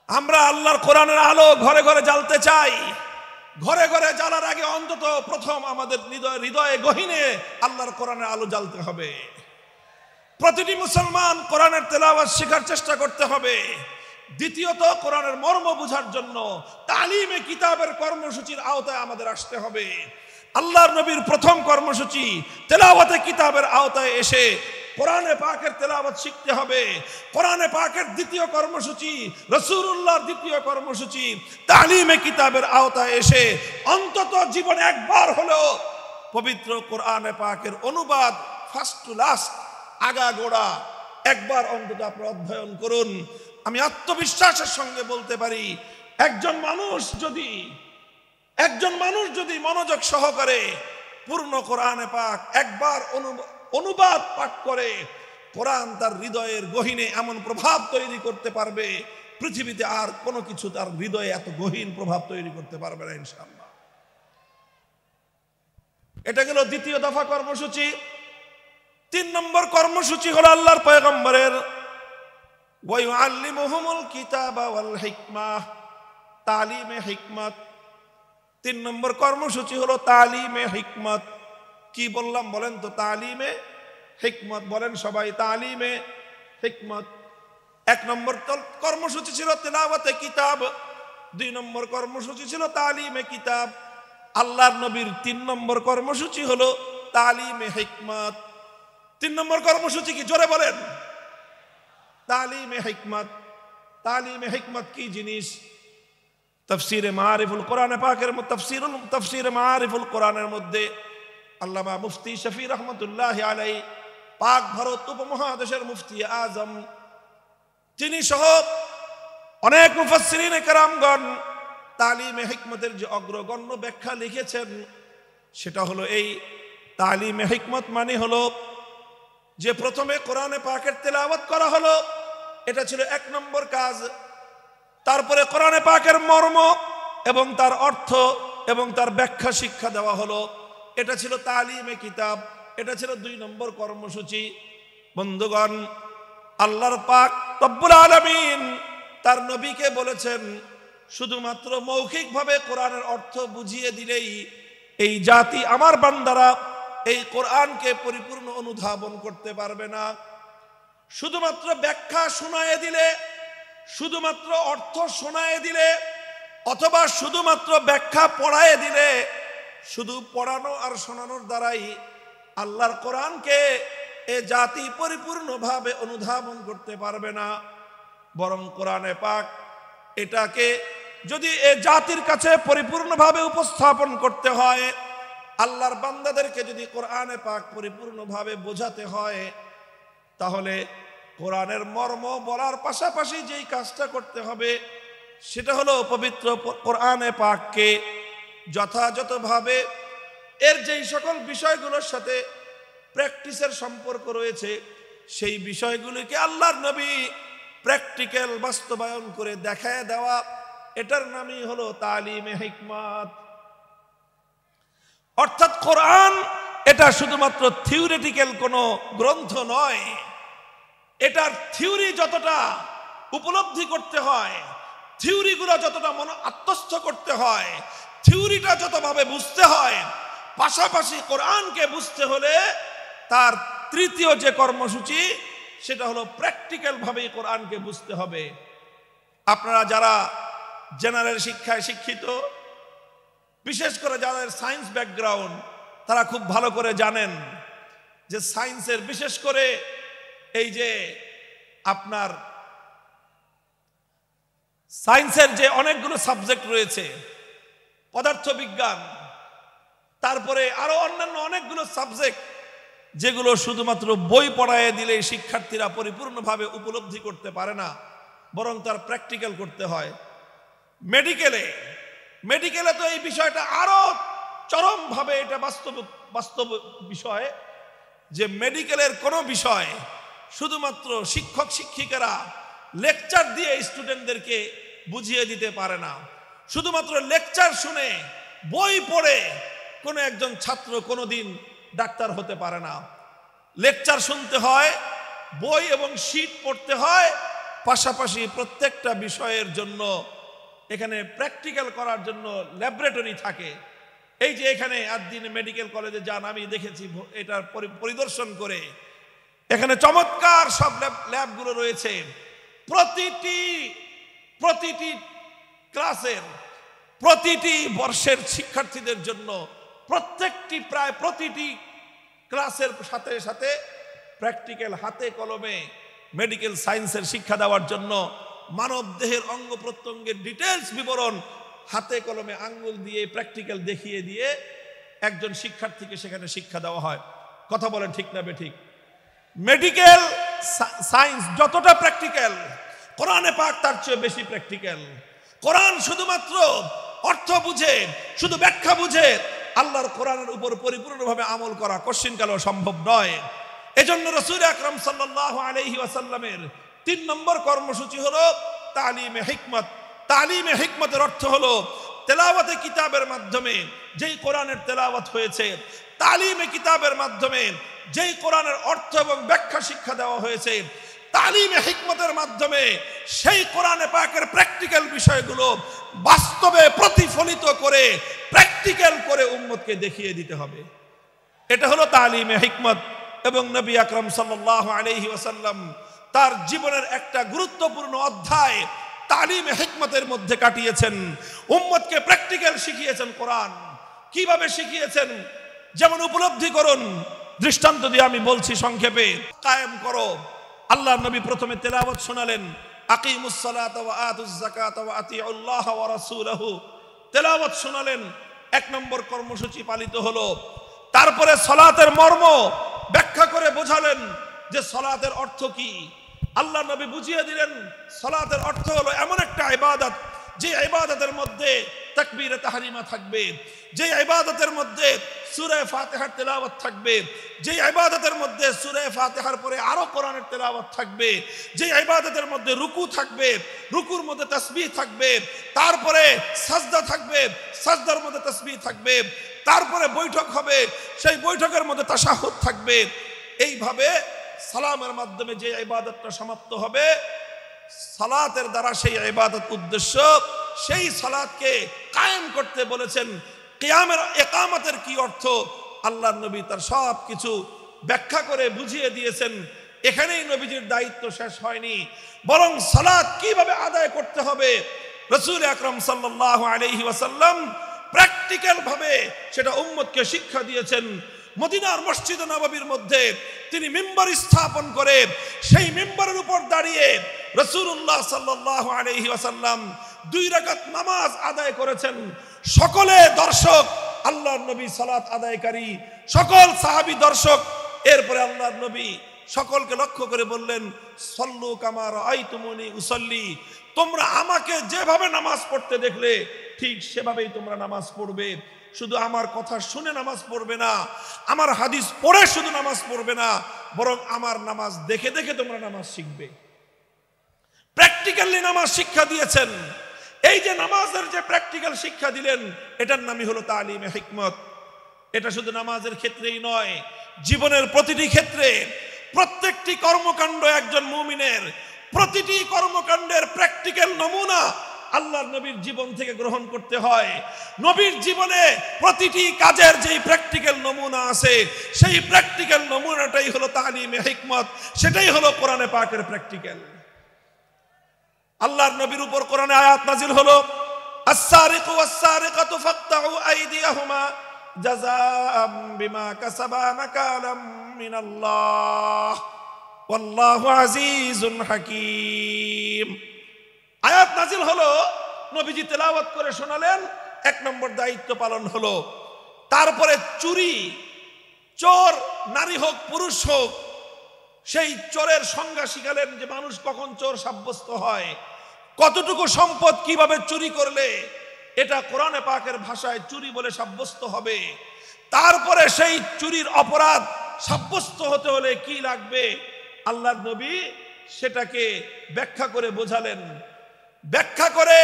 আমরা আল্লাহর কোরআনের আলো ঘরে ঘরে জ্বালতে চাই। ঘরে ঘরে জ্বালার আগে অন্তত প্রথম আমাদের হৃদয়ে গহীনে আল্লাহর কোরআনের আলো জ্বালতে হবে। প্রতিটি মুসলমান কোরআনের তেলাওয়াত শেখার চেষ্টা করতে হবে। দ্বিতীয়ত, কোরআনের মর্ম বোঝার জন্য তালিমে কিতাবের কর্মসূচির আওতায় আমাদের আসতে হবে। আল্লাহর নবীর প্রথম কর্মসূচি তেলাওয়াতে কিতাবের আওতায় এসে কোরআনে পাকের তেলাওয়াত শিখতে হবে। কোরআনে পাকের দ্বিতীয় কর্মসূচি, রাসূলুল্লাহর দ্বিতীয় কর্মসূচি তালিমে কিতাবের আওতায় এসে অন্তত জীবনে একবার হলেও পবিত্র কোরআনে পাকের অনুবাদ ফার্স্ট টু লাস্ট, আগাগোড়া একবার অন্তত আপনারা অধ্যয়ন করুন। আমি আত্মবিশ্বাসের সঙ্গে বলতে পারি, একজন মানুষ যদি মনোযোগ সহকারে পূর্ণ কোরআনে পাক একবার অনুবাদ পাঠ করে, কোরআন তার হৃদয়ের গহীনে এমন প্রভাব তৈরি করতে পারবে, পৃথিবীতে আর কোনো কিছু তার হৃদয়ে এত গহীন প্রভাব তৈরি করতে পারবে না ইনশাআল্লাহ। এটা গেল দ্বিতীয় দফা কর্মসূচি। 3 নম্বর কর্মসূচি হলো আল্লাহর পয়গম্বরের ওয়া ইউআল্লিমুহুমুল কিতাবা ওয়াল হিকমাহ, তালিমে হিকমত। 3 নম্বর কর্মসূচি হলো তালিমে হিকমত। কি বললাম বলেন তো? তালিমে হিকমত বলেন সবাই, তালিমে হিকমত। 1 নম্বর কর্মসূচি ছিল তেলাওয়াতে কিতাব, 2 নম্বর কর্মসূচি ছিল তালিমে কিতাব। আল্লাহর নবীর 3 নম্বর কর্মসূচি হলো তালিমে হিকমত। 3 নম্বর কর্মসূচি কি? জোরে বলেন। তালিমে হিকমত। তালিমে হিকমত কি জিনিস? তাফসীরে মারিফুল কোরআনে পাকের তাফসীরে মারিফুল কোরআনের মধ্যে আল্লামা মুফতি শফি রহমতুল্লাহি আলাইহি, পাক ভারত উপমহাদেশের মুফতি আজম, তিনি সহ অনেক মুফাসসিরিনে কেরামগণ তালিমে হিকমতের যে অগ্রগণ্য ব্যাখ্যা লিখেছেন সেটা হলো এই তালিমে হিকমত মানে হলো যে প্রথমে কোরআনে পাকের তেলাওয়াত করা হলো, এটা ছিল 1 নম্বর কাজ। তারপরে কোরআনে পাকের মর্ম এবং তার অর্থ এবং তার ব্যাখ্যা শিক্ষা দেওয়া হলো, এটা ছিল তালিমে কিতাব, এটা ছিল 2 নম্বর কর্মসূচি। বন্ধুগণ, আল্লাহর পাক রব্বুল আলামিন তার নবীকে বলেছেন শুধুমাত্র মৌখিকভাবে কোরআনের অর্থ বুঝিয়ে দিলেই এই জাতি আমার বান্দারা এই কোরআনকে পরিপূর্ণ অনুধাবন করতে পারবে না। শুধুমাত্র ব্যাখ্যা শোনায়ে দিলে, শুধুমাত্র অর্থ শোনায়ে দিলে, অথবা শুধুমাত্র ব্যাখ্যা পড়ায়ে দিলে, শুধু পড়ানো আর শোনানোর দ্বারাই আল্লাহর কোরআনকে এ জাতি পরিপূর্ণভাবে অনুধাবন করতে পারবে না। বরং কোরআনে পাক এটাকে যদি এ জাতির কাছে পরিপূর্ণভাবে উপস্থাপন করতে হয়, আল্লাহর বান্দাদেরকে যদি কোরআনে পাক পরিপূর্ণভাবে বোঝাতে হয়, তাহলে কোরআনের মর্ম বলার পাশাপাশি যেই কাজটা করতে হবে সেটা হলো পবিত্র কোরআনে পাককে যথাযথভাবে এর যেই সকল বিষয়গুলোর সাথে প্র্যাকটিসের সম্পর্ক রয়েছে সেই বিষয়গুলিকে আল্লাহর নবী প্র্যাকটিক্যাল বাস্তবায়ন করে দেখায় দেওয়া, এটার নামই হলো তালিমে হিকমত। অর্থাৎ কোরআন এটা শুধুমাত্র থিওরিটিক্যাল কোনো গ্রন্থ নয়, এটার থিওরি যতটা উপলব্ধি করতে হয়, থিওরিগুলো যতটা মন আত্মস্থ করতে হয়, থিওরিটা যতভাবে বুঝতে হয়, পাশাপাশি কোরআনকে বুঝতে হলে তার তৃতীয় যে কর্মসূচি সেটা হলো প্র্যাকটিক্যাল ভাবে কোরআনকে বুঝতে হবে। আপনারা যারা জেনারেল শিক্ষায় শিক্ষিত, বিশেষ করে যাদের সায়েন্স ব্যাকগ্রাউন্ড, তারা খুব ভালো করে জানেন যে সায়েন্সের বিশেষ করে এই যে আপনার সায়েন্সের যে অনেকগুলো সাবজেক্ট রয়েছে, পদার্থবিজ্ঞান, তারপরে আরো অন্যান্য অনেকগুলো সাবজেক্ট যেগুলো শুধুমাত্র বই পড়ায় দিলে শিক্ষার্থীরা পরিপূর্ণভাবে উপলব্ধি করতে পারে না, বরং তার প্র্যাকটিক্যাল করতে হয়। মেডিকেলে তো এই বিষয়টা আরো চরমভাবে এটা বাস্তব বিষয় যে মেডিকেলের কোনো বিষয় শুধুমাত্র শিক্ষক শিক্ষিকারা লেকচার দিয়ে স্টুডেন্টদেরকে বুঝিয়ে দিতে পারে না। শুধুমাত্র লেকচার শুনে বই পড়ে কোনো একজন ছাত্র কোনোদিন ডাক্তার হতে পারে না। লেকচার শুনতে হয়, বই এবং শীট পড়তে হয়, পাশাপাশি প্রত্যেকটা বিষয়ের জন্য এখানে প্র্যাকটিক্যাল করার জন্য ল্যাবরেটরি থাকে। এই যে এখানে আদ্দিন মেডিকেল কলেজে যান, আমি দেখেছি এটার পরিদর্শন করে, এখানে চমৎকার সব ল্যাবগুলো রয়েছে। প্রতিটি ক্লাসের প্রতিটি বর্ষের শিক্ষার্থীদের জন্য প্রায় প্রতিটি ক্লাসের সাথে সাথে প্র্যাকটিক্যাল হাতে কলমে মেডিকেল সায়েন্সের শিক্ষা দেওয়ার জন্য মানব দেহের অঙ্গ প্রত্যঙ্গের ডিটেলস বিবরণ হাতে কলমে আঙ্গুল দিয়ে প্র্যাকটিক্যাল দেখিয়ে দিয়ে একজন শিক্ষার্থীকে সেখানে শিক্ষা দেওয়া হয়। কথা বলেন ঠিক না বেঠিক? মেডিকেল সায়েন্স যতটা প্র্যাকটিক্যাল, কোরআনে পাক তার চেয়ে বেশি প্র্যাকটিক্যাল। কোরআন শুধুমাত্র অর্থ বুঝে, শুধু ব্যাখ্যা বুঝে আল্লাহর কোরআনের উপর পরিপূর্ণভাবে আমল করা কশ্চিনকালেও সম্ভব নয়। এজন্য রাসূল আকরাম সাল্লাল্লাহু আলাইহি ওয়াসাল্লামের 3 নম্বর কর্মসূচি হলো তালিমে হিকমত। তালিমে হিকমতের অর্থ হলো তেলাওয়াতে কিতাবের মাধ্যমে যেই কোরআনের তেলাওয়াত হয়েছে, তালিমে কিতাবের মাধ্যমে যেই কোরআনের অর্থ এবং ব্যাখ্যা শিক্ষা দেওয়া হয়েছে, তালিমে হিকমতের মাধ্যমে সেই কোরআনে পাকের প্র্যাকটিক্যাল বিষয়গুলো বাস্তবে প্রতিফলিত করে প্র্যাকটিক্যাল করে উম্মতকে দেখিয়ে দিতে হবে। এটা হলো তালিমে হিকমত। এবং নবী আকরাম সাল্লাল্লাহু আলাইহি ওয়াসাল্লাম তার জীবনের একটা গুরুত্বপূর্ণ অধ্যায় তালিমে হিকমতের মধ্যে কাটিয়েছেন। উম্মতকে প্র্যাকটিক্যাল শিখিয়েছেন। কোরআন কিভাবে শিখিয়েছেন যেমন উপলব্ধি করুন। দৃষ্টান্ত দিয়ে আমি বলছি সংক্ষেপে। কায়েম করো, আল্লাহর নবী প্রথমে তেলাওয়াত শোনালেন, আকিমুস সালাতা ওয়া আতুজ যাকাতা ওয়া আতিউল্লাহ ওয়া রাসূলহু। তেলাওয়াত শোনালেন, 1 নম্বর কর্মসূচি পালিত হলো। তারপরে সালাতের মর্ম ব্যাখ্যা করে বোঝালেন যে সালাতের অর্থ কি। আল্লাহ নবী বুঝিয়ে দিলেন সালাতের অর্থ হলো এমন একটা ইবাদত যে ইবাদতের মধ্যে তাকবীরে তাহরিমা থাকবে, যে ইবাদতের মধ্যে সূরা ফাতিহার তেলাওয়াত থাকবে, যে ইবাদতের মধ্যে সূরা ফাতিহার পরে আরো কোরআনের তেলাওয়াত থাকবে, যে ইবাদতের মধ্যে রুকু থাকবে, রুকুর মধ্যে তাসবিহ থাকবে, তারপরে সাজদা থাকবে, সাজদার মধ্যে তাসবিহ থাকবে, তারপরে বৈঠক হবে, সেই বৈঠকের মধ্যে তাশাহুদ থাকবে। এইভাবে সালামের মাধ্যমে যে ইবাদতটা সমাপ্ত হবে, সালাতের দ্বারা সেই ইবাদত উদ্দেশ্য, সেই সালাতকে কায়েম করতে বলেছেন। কিয়ামের ইকামতের কি অর্থ আল্লাহর নবী তার সব কিছু ব্যাখ্যা করে বুঝিয়ে দিয়েছেন। এখানেই নবীজির দায়িত্ব শেষ হয়নি, বরং সালাত কিভাবে আদায় করতে হবে রাসূল আকরাম সাল্লাল্লাহু আলাইহি ওয়াসাল্লাম প্র্যাকটিক্যাল ভাবে সেটা উম্মতকে শিক্ষা দিয়েছেন। মদিনার মসজিদ নববীর মধ্যে তিনি মিম্বার স্থাপন করে সেই মিম্বারের উপর দাঁড়িয়ে রাসূলুল্লাহ সাল্লাল্লাহু আলাইহি ওয়াসাল্লাম 2 রাকাত নামাজ আদায় করেছেন। সকলে দর্শক, আল্লাহর নবী সালাত আদায়কারী, সকল সাহাবী দর্শক। এরপরে আল্লাহর নবী সকলকে লক্ষ্য করে বললেন, সল্লু কামা রাআইতুমুনি উসাল্লি, তোমরা আমাকে যেভাবে নামাজ পড়তে দেখলে ঠিক সেভাবেই তোমরা নামাজ পড়বে। শুধু আমার কথা শুনে নামাজ পড়বে না, আমার হাদিস পড়ে শুধু নামাজ পড়বে না, বরং আমার নামাজ দেখে দেখে তোমরা নামাজ শিখবে। প্র্যাকটিক্যালি নামাজ শিক্ষা দিয়েছেন। এই যে নামাজের যে প্র্যাকটিক্যাল শিক্ষা দিলেন, এটার নামই হলো তালিমে হিকমত। এটা শুধু নামাজের ক্ষেত্রেই নয়, জীবনের প্রতিটি ক্ষেত্রে, প্রত্যেকটি কর্মকাণ্ড একজন মুমিনের, প্রতিটি কর্মকাণ্ডের প্র্যাকটিক্যাল নমুনা আল্লাহর নবীর জীবন থেকে গ্রহণ করতে হয়। নবীর জীবনে প্রতিটি কাজের যেই প্র্যাকটিক্যাল নমুনা আছে, সেই প্র্যাকটিক্যাল নমুনাটাই হলো তালিমে হিকমত, সেটাই হলো কোরআনে পাকের প্র্যাকটিক্যাল। আল্লাহর নবীর উপর কোরআনে আয়াত নাজিল হলো, আস-সারিকু ওয়াস-সারিকাতু ফাকতাউ আইদিয়াহুমা জাযাআম বিমা কাসাবা নাকালাম মিনাল্লাহ ওয়াল্লাহু আজিজুন হাকীম। আয়াত নাজিল হলো, নবীজি তেলাওয়াত করে শোনালেন, 1 নম্বর দায়িত্ব পালন হলো। তারপরে চুরি, চোর নারী হোক পুরুষ হোক, সেই চোরের সংজ্ঞা শিখালেন যে মানুষ কখন চোর সাব্যস্ত হয়, কতটুকু সম্পদ কিভাবে চুরি করলে এটা কোরআনে পাকের ভাষায় চুরি বলে সাব্যস্ত হবে। তারপরে সেই চুরির অপরাধ সাব্যস্ত হতে হলে কি লাগবে, আল্লাহর নবী সেটাকে ব্যাখ্যা করে বোঝালেন। ব্যাখ্যা করে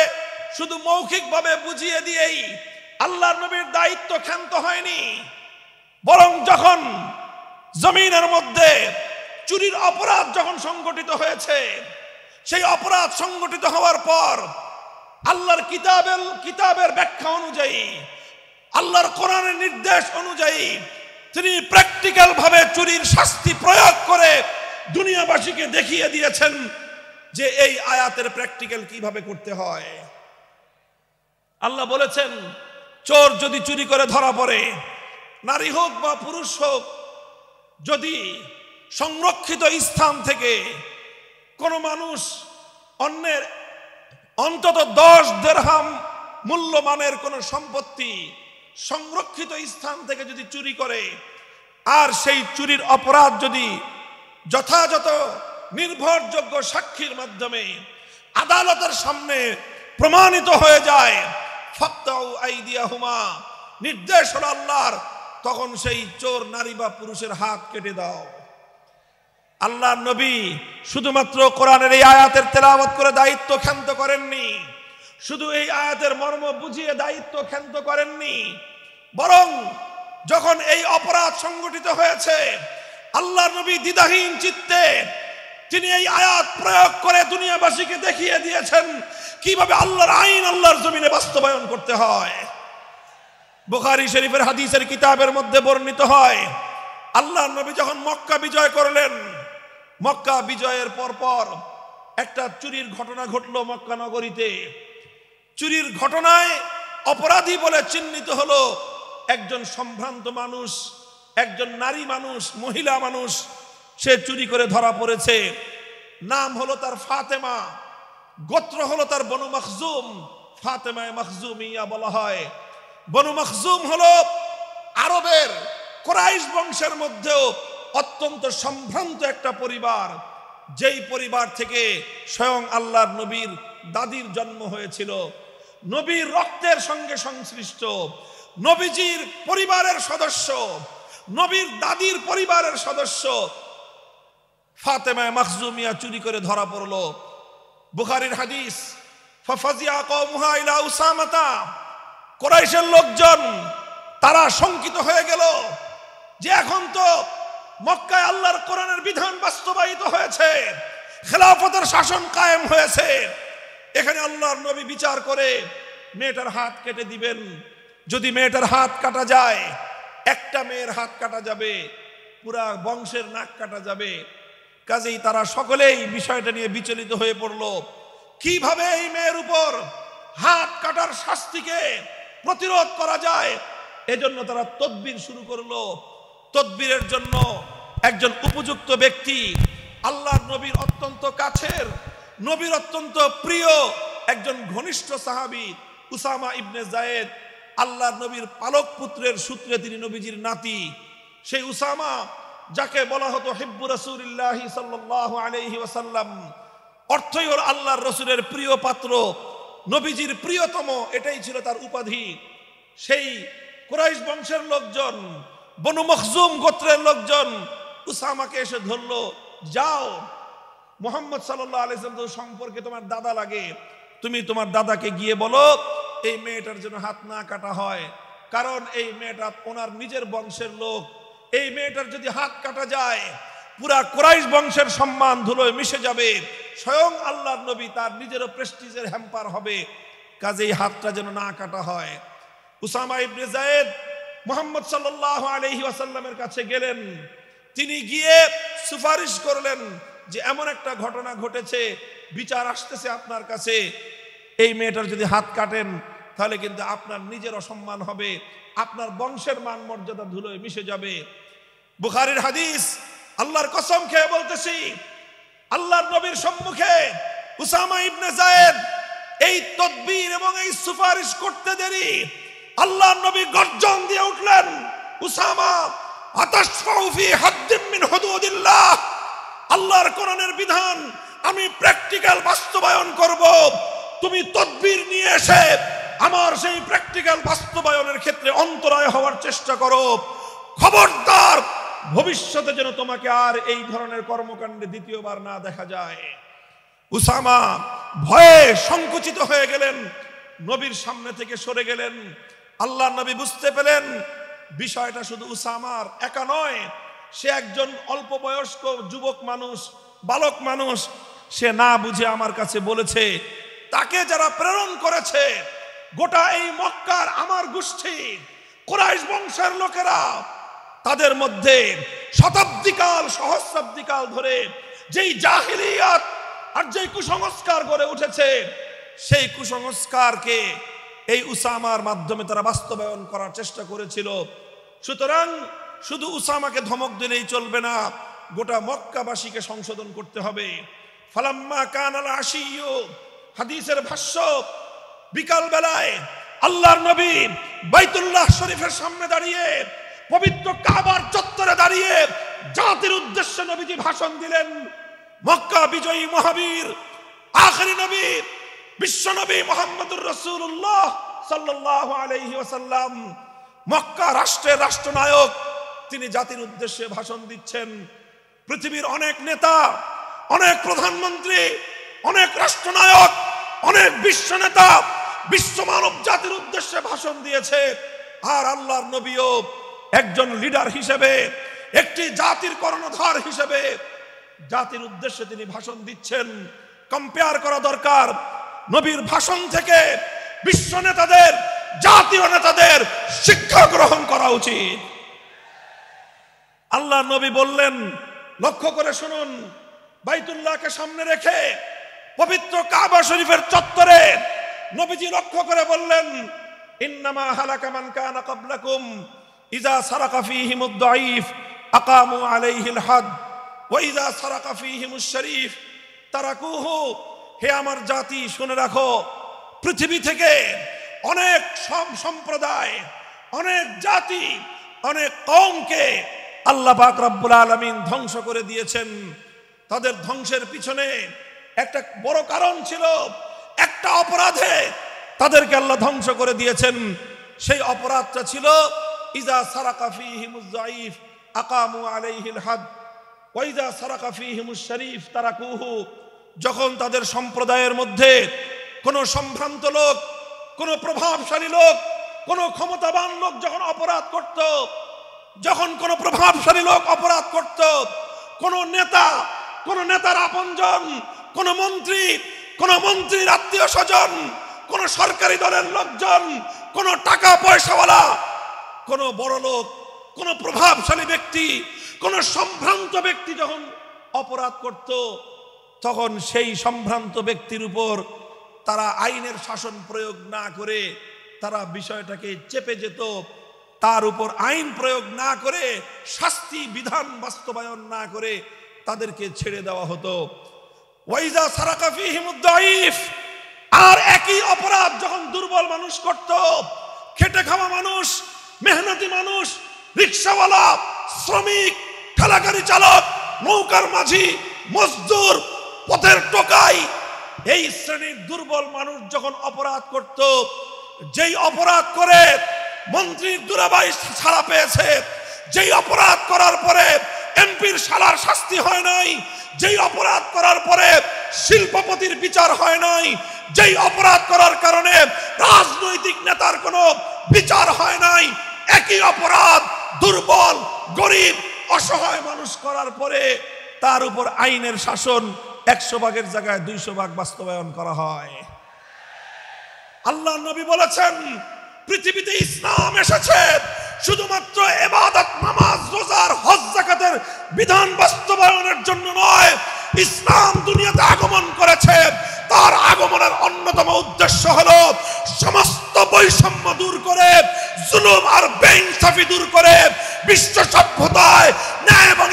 শুধু মৌখিকভাবে বুঝিয়ে দিয়েই আল্লাহর নবীর দায়িত্ব ক্ষান্ত হয়নি, বরং যখন জমিনের মধ্যে চুরির অপরাধ যখন সংগঠিত হয়েছে, সেই অপরাধ সংগঠিত হওয়ার পর আল্লাহর কিতাবের ব্যাখ্যা অনুযায়ী, আল্লাহর কোরআনের নির্দেশ অনুযায়ী তিনি প্র্যাকটিক্যাল ভাবে চুরির শাস্তি প্রয়োগ করে দুনিয়াবাসীকে দেখিয়ে দিয়েছেন যে এই আয়াতের প্র্যাকটিক্যাল কিভাবে করতে হয়। আল্লাহ বলেছেন, চোর যদি চুরি করে ধরা পড়ে, নারী হোক বা পুরুষ হোক, যদি সংরক্ষিত স্থান থেকে কোনো মানুষ অন্যের অন্তত 10 দিরহাম মূল্যমানের কোনো সম্পত্তি সংরক্ষিত স্থান থেকে যদি চুরি করে, আর সেই চুরির অপরাধ যদি যথাযথ নির্ভরযোগ্য সাক্ষীর মাধ্যমে আদালতের সামনে প্রমাণিত হয়ে যায়, ফাকতাউ আইদিয়াহুমা, নির্দেশ হলো আল্লাহর, তখন সেই চোর নারী বা পুরুষের হাত কেটে দাও। আল্লাহর নবী শুধুমাত্র কোরআনের এই আয়াতের তেলাওয়াত করে দায়িত্ব ক্ষান্ত করেননি, শুধু এই আয়াতের মর্ম বুঝিয়ে দায়িত্ব ক্ষান্ত করেননি, বরং যখন এই অপরাধ সংগঠিত হয়েছে, আল্লাহর নবী দ্বিধাহীন চিত্তে তিনি এই আয়াত প্রয়োগ করে দুনিয়াবাসীকে দেখিয়ে দিয়েছেন কিভাবে আল্লাহর আইন আল্লাহর জমিনে বাস্তবায়ন করতে হয়। বুখারী শরীফের হাদিসের কিতাবের মধ্যে বর্ণিত হয়, আল্লাহর নবী যখন মক্কা বিজয় করলেন, মক্কা বিজয়ের পর একটা চুরির ঘটনা ঘটলো মক্কা নগরীতে। চুরির ঘটনায় অপরাধী বলে চিহ্নিত হলো একজন সম্ভ্রান্ত মানুষ, একজন নারী মানুষ, মহিলা মানুষ। সে চুরি করে ধরা পড়েছে। নাম হলো তার ফাতেমা, গোত্র হলো তার বনু মখজুম, ফাতেমায়ে মখজুমিয়া বলা হয়। বনু মখজুম হলো আরবের কুরাইশ বংশের মধ্যেও অত্যন্ত সম্ভ্রান্ত একটা পরিবার। যেই পরিবার থেকে স্বয়ং আল্লাহর নবীর দাদির জন্ম হয়েছিল, নবীর রক্তের সঙ্গে সংশ্লিষ্ট, নবীজির পরিবারের সদস্য, নবীর দাদির পরিবারের সদস্য ফাতেমা মাখজুমিয়া চুরি করে ধরা পড়ল। বুখারীর হাদিস, ফাফাজিয়া কওমুহা ইলা উসামাতা, কুরাইশের লোকজন তারা শঙ্কিত হয়ে গেল যে এখন তো মক্কায় আল্লাহর কোরআনের বিধান বাস্তবায়িত হয়েছে, খেলাফতের শাসন কায়েম হয়েছে, এখানে আল্লাহর নবী বিচার করে মেয়েটার হাত কেটে দিবেন। যদি মেয়েটার হাত কাটা যায়, একটা মেয়ের হাত কাটা যাবে, পুরা বংশের নাক কাটা যাবে। কাজেই তারা সকলেই বিষয়টা নিয়ে বিচলিত হয়ে পড়ল, কিভাবে এই মেয়ের উপর হাত কাটার শাস্তিকে প্রতিরোধ করা যায়। এজন্য তারা তদবির শুরু করলো। তদবিরের জন্য একজন উপযুক্ত ব্যক্তি, আল্লাহর নবীর অত্যন্ত কাছের, নবীর অত্যন্ত প্রিয় একজন ঘনিষ্ঠ সাহাবী উসামা ইবনে যায়েদ, আল্লাহর নবীর পালক পুত্রের সূত্রে তিনি নবীজির নাতি। সেই উসামা, যাকে বলা হতো হিব্বু রাসূলিল্লাহ সাল্লাল্লাহু আলাইহি ওয়াসাল্লাম, অর্থই হল আল্লাহর রসুলের প্রিয় পাত্র, নবীজির প্রিয়তম, এটাই ছিল তার উপাধি। সেই কুরাইশ বংশের লোকজন, বনু মখজুম গোত্রের লোকজন উসামাকে এসে ধরলো, যাও মুহাম্মদ সাল্লাল্লাহু আলাইহি ওয়াসাল্লাম সম্পর্কে তোমার দাদা লাগে, তুমি তোমার দাদাকে গিয়ে বলো এই মেয়েটার জন্য হাত না কাটা হয়, কারণ এই মেয়েটা ওনার নিজের বংশের লোক। এই মেয়েটার যদি হাত কাটা যায়, পুরা কুরাইশ বংশের সম্মান ধুলোয় মিশে যাবে, স্বয়ং আল্লাহর নবী তার নিজেরও প্রেস্টিজের হ্যাম্পার হবে, কাজেই হাতটা যেন না কাটা হয়। উসামা ইবনে যায়েদ মুহাম্মদ সাল্লাল্লাহু আলাইহি ওয়াসাল্লামের কাছে গেলেন। তিনি গিয়ে সুপারিশ করলেন যে এমন একটা ঘটনা ঘটেছে, বিচার আসতেছে আপনার কাছে, এই মেয়েটার যদি হাত কাটেন তাহলে কিন্তু আপনার নিজের অসম্মান হবে, আপনার বংশের মান মর্যাদা ধুলোয় মিশে যাবে। বুখারীর হাদিস, আল্লাহর কসম খেয়ে বলতেছি, আল্লাহর নবীর সম্মুখে উসামা ইবনে যায়েদ এই তদবির এবং এই সুপারিশ করতে দেরি, আল্লাহর নবী গর্জন দিয়ে উঠলেন, উসামা আতাশফাউ ফি হাদ্দিন মিন হুদুদিল্লাহ, আল্লাহর কোরআনের বিধান আমি প্র্যাকটিক্যাল বাস্তবায়ন করব, তুমি তদবির নিয়ে এসে আমার সেই প্র্যাকটিক্যাল বাস্তবায়নের ক্ষেত্রে অন্তরায় হওয়ার চেষ্টা করো। খবরদার, ভবিষ্যতে যেন তোমাকে আর এই ধরনের কর্মকাণ্ডে দ্বিতীয়বার না দেখা যায়। উসামা ভয়ে সংকুচিত হয়ে গেলেন, নবীর সামনে থেকে সরে গেলেন। আল্লাহর নবী বুঝতে পেলেন বিষয়টা শুধু উসামার একা নয়, সে একজন অল্প বয়স্ক যুবক মানুষ, বালক মানুষ, সে না বুঝে আমার কাছে বলেছে। তাকে যারা প্রেরণ করেছে, গোটা এই মক্কার আমার গোষ্ঠী কুরাইশ বংশের লোকেরা, তাদের মধ্যে শতাব্দীকাল সহস্রাব্দীকাল ধরে যেই জাহিলিয়াত আর যেই কুসংস্কার গড়ে উঠেছে, সেই কুসংস্কারকে এই উসামার মাধ্যমে তারা বাস্তবায়ন করার চেষ্টা করেছিল। সুতরাং শুধু উসামাকে ধমক দিলেই চলবে না, গোটা মক্কাবাসীকে সংশোধন করতে হবে। ফালাম্মা কানাল আশিয়্যু, হাদিসের ভাষ্য, বিকাল বেলায় আল্লাহর নবী বাইতুল্লাহ শরীফের সামনে দাঁড়িয়ে, পবিত্র কাবার চত্বরে দাঁড়িয়ে জাতির উদ্দেশ্যে নবীজি ভাষণ দিলেন। মক্কা বিজয়ী মহাবীর আখেরি নবী বিশ্ব নবী মুহাম্মদুর রাসূলুল্লাহ সাল্লাল্লাহু আলাইহি ওয়াসাল্লাম, মক্কা রাষ্ট্রের রাষ্ট্রনায়ক, তিনি জাতির উদ্দেশ্যে ভাষণ দিচ্ছেন। পৃথিবীর অনেক নেতা, অনেক প্রধানমন্ত্রী, অনেক রাষ্ট্রনায়ক, অনেক বিশ্ব নেতা বিশ্ব মানব জাতির উদ্দেশ্যে ভাষণ দিয়েছে, আর আল্লাহর নবীও একজন লিডার হিসেবে, একটি জাতির কর্ণধার হিসেবে জাতির উদ্দেশ্যে তিনি ভাষণ দিচ্ছেন। কম্পেয়ার করা দরকার, নবীর ভাষণ থেকে বিশ্ব নেতাদের, জাতীয় নেতাদের শিক্ষা গ্রহণ করা উচিত। আল্লাহ নবী বললেন, লক্ষ্য করে শুনুন, বাইতুল্লাহকে সামনে রেখে পবিত্র কাবা শরীফের চত্বরে নবীজি লক্ষ্য করে বললেন, ইন্নামা হালাকা মান কানা ক্বাবলাকুম ইযা সারাকা ফীহিমুদ দাঈফ আকামু আলাইহিল হাদ ওয়া ইযা সারাকা ফীহিমুশ শরীফ তারাকুহু। হে আমার জাতি, শুনে রাখো, পৃথিবী থেকে অনেক সম্প্রদায়, অনেক জাতি, অনেক কওমকে আল্লাহ পাক রব্বুল আলামিন ধ্বংস করে দিয়েছেন। তাদের ধ্বংসের পিছনে একটা বড় কারণ ছিল, একটা অপরাধে তাদেরকে আল্লাহ ধ্বংস করে দিয়েছেন। সেই অপরাধটা ছিল ইজা সারাকা ফীহিমুজ যায়ীফ আকামু আলাইহিল হাদ ওয়া ইজা সারাকা ফীহিমুশ শরীফ তারাকুহু। যখন তাদের সম্প্রদায়ের মধ্যে কোন সম্ভ্রান্ত লোক, কোন প্রভাবশালী লোক, কোন ক্ষমতাবান লোক যখন অপরাধ করত, যখন কোন প্রভাবশালী লোক অপরাধ করত, কোন নেতা, কোন নেতার আপনজন, কোন মন্ত্রী, কোন মন্ত্রীর আত্মীয় স্বজন, কোন সরকারি দলের লোকজন, কোন টাকা পয়সাওয়ালা, কোন বড় লোক, কোন প্রভাবশালী ব্যক্তি, কোন সম্ভ্রান্ত ব্যক্তি যখন অপরাধ করত, তখন সেই সম্ভ্রান্ত ব্যক্তির উপর তারা আইনের শাসন প্রয়োগ না করে তারা বিষয়টাকে চেপে যেত, তার উপর আইন প্রয়োগ না করে, শাস্তি বিধান বাস্তবায়ন না করে তাদেরকে ছেড়ে দেওয়া হতো। ওয়াইজা সারাকা ফীহিমুদ যায়ীফ, আর একই অপরাধ যখন দুর্বল মানুষ করত, খেটে খাওয়া মানুষ, মেহনতি মানুষ, রিকশাওয়ালা, শ্রমিক, ঠেলাগাড়ি চালক, নৌকার মাঝি, মজদুর, পথের টোকাই, এই শ্রেণীর দুর্বল মানুষ যখন অপরাধ করত, যেই অপরাধ করে মন্ত্রীর দুলাভাই ছাড়া পেয়েছে, যেই অপরাধ করার পরে এমপির শালার শাস্তি হয় নাই, যেই অপরাধ করার পরে শিল্পপতির বিচার হয় নাই, যেই অপরাধ করার কারণে রাজনৈতিক নেতার কোনো বিচার হয় নাই, একই অপরাধ দুর্বল, গরিব, অসহায় মানুষ করার পরে তার উপর আইনের শাসন 100 ভাগের জায়গায় 200 ভাগ বাস্তবায়ন করা হয়। আল্লাহ নবী বলেছেন, পৃথিবীতে ইসলাম এসেছে শুধুমাত্র ইবাদত, নামাজ, রোজার, হজ, যাকাতের বিধান বাস্তবায়নের জন্য নয়। ইসলাম দুনিয়াতে আগমন করেছে, তার আগমনের অন্যতম উদ্দেশ্য হলো সমস্ত বৈষম্য দূর করে, জুলুম আর বেইনসাফি দূর করে বিশ্ব সভ্যতায় ন্যায় এবং